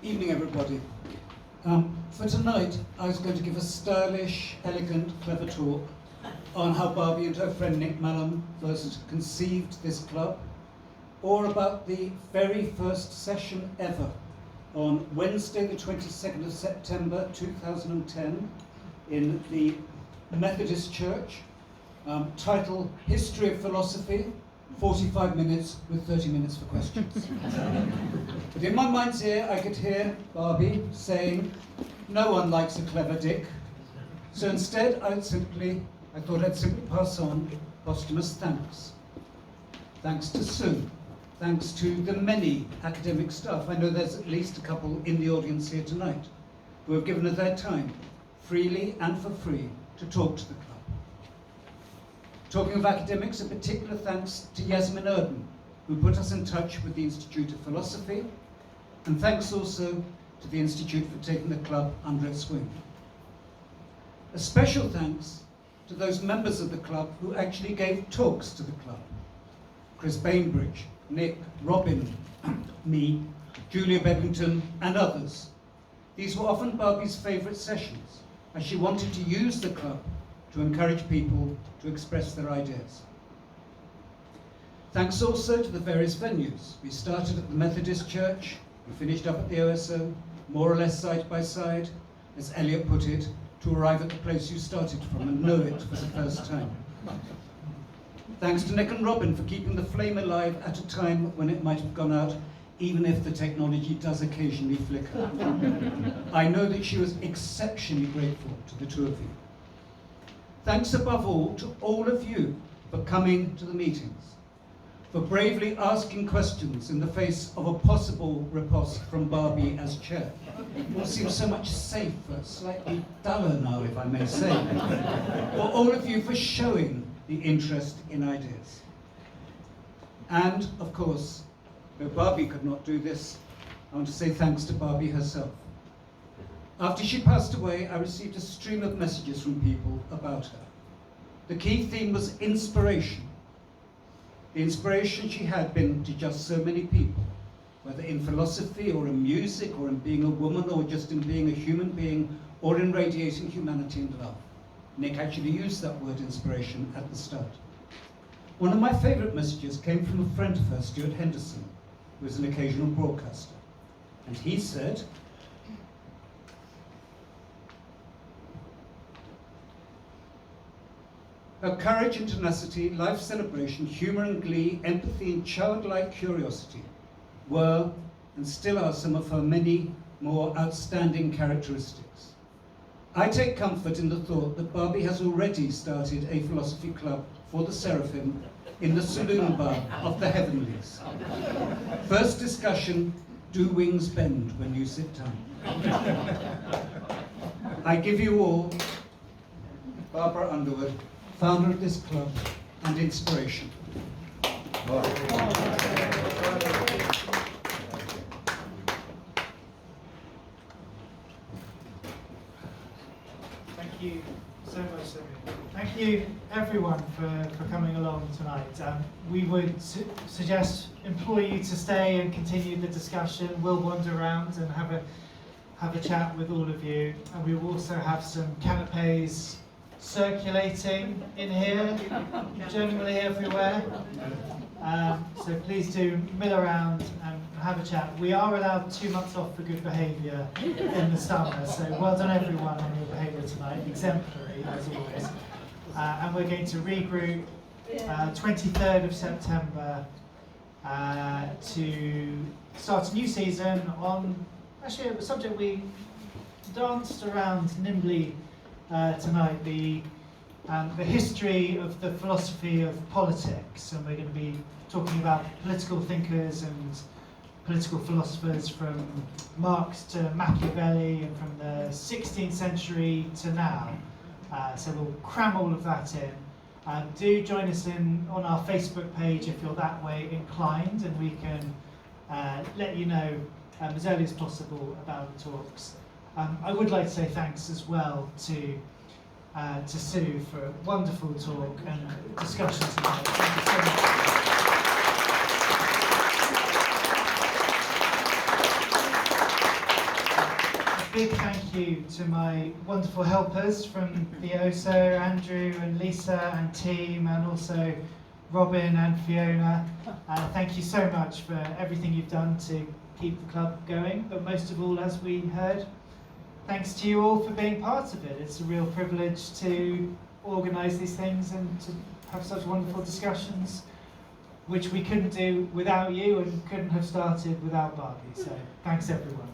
Evening, everybody. For tonight, I was going to give a stylish, elegant, clever talk on how Barbie and her friend Nick Mallum first conceived this club, or about the very first session ever on Wednesday the 22nd of September 2010 in the Methodist Church, title History of Philosophy, 45 minutes with 30 minutes for questions. But in my mind's ear, I could hear Barbie saying, no one likes a clever dick. So instead, I thought I'd simply pass on posthumous thanks. Thanks to Sue. Thanks to the many academic staff. I know there's at least a couple in the audience here tonight who have given of their time, freely and for free, to talk to the club. Talking of academics, a particular thanks to Yasmin Erden, who put us in touch with the Institute of Philosophy, and thanks also to the Institute for taking the club under its wing. A special thanks to those members of the club who actually gave talks to the club. Chris Bainbridge, Nick, Robin, me, Julia Bedlington, and others. These were often Barbie's favourite sessions, as she wanted to use the club to encourage people to express their ideas. Thanks also to the various venues. We started at the Methodist Church, we finished up at the OSO, more or less side by side, as Eliot put it, to arrive at the place you started from and know it for the first time. Thanks to Nick and Robin for keeping the flame alive at a time when it might have gone out, even if the technology does occasionally flicker. I know that she was exceptionally grateful to the two of you. Thanks above all to all of you for coming to the meetings, for bravely asking questions in the face of a possible riposte from Barbie as chair. It all seems so much safer, slightly duller now, if I may say. For all of you for showing the interest in ideas. And, of course, though Barbie could not do this, I want to say thanks to Barbie herself. After she passed away, I received a stream of messages from people about her. The key theme was inspiration. The inspiration she had been to just so many people, whether in philosophy or in music or in being a woman or just in being a human being or in radiating humanity and love. Nick actually used that word inspiration at the start. One of my favourite messages came from a friend of hers, Stuart Henderson, who is an occasional broadcaster. And he said, her courage and tenacity, life celebration, humour and glee, empathy and childlike curiosity were and still are some of her many more outstanding characteristics. I take comfort in the thought that Barbie has already started a philosophy club for the Seraphim in the saloon bar of the Heavenlies. First discussion, do wings bend when you sit down? I give you all Barbara Underwood, founder of this club and inspiration. Thank you so much, Simeon. Thank you, everyone, for coming along tonight. We would employ you to stay and continue the discussion. We'll wander around and have a chat with all of you. And we will also have some canapes circulating in here, generally everywhere. So please do mill around and have a chat. We are allowed 2 months off for good behaviour in the summer, so well done everyone on your behaviour tonight, exemplary as always. And we're going to regroup 23rd of September to start a new season on actually a subject we danced around nimbly tonight, the history of the philosophy of politics, and we're going to be talking about political thinkers and political philosophers from Marx to Machiavelli and from the 16th century to now. So we'll cram all of that in. Do join us on our Facebook page if you're that way inclined, and we can let you know as early as possible about the talks. I would like to say thanks as well to Sue for a wonderful talk and discussion tonight. Thank you so much. Big thank you to my wonderful helpers from the OSO, Andrew and Lisa and team, and also Robin and Fiona. Thank you so much for everything you've done to keep the club going, but most of all, as we heard, thanks to you all for being part of it. It's a real privilege to organise these things and to have such wonderful discussions, which we couldn't do without you and couldn't have started without Barbie. So thanks everyone.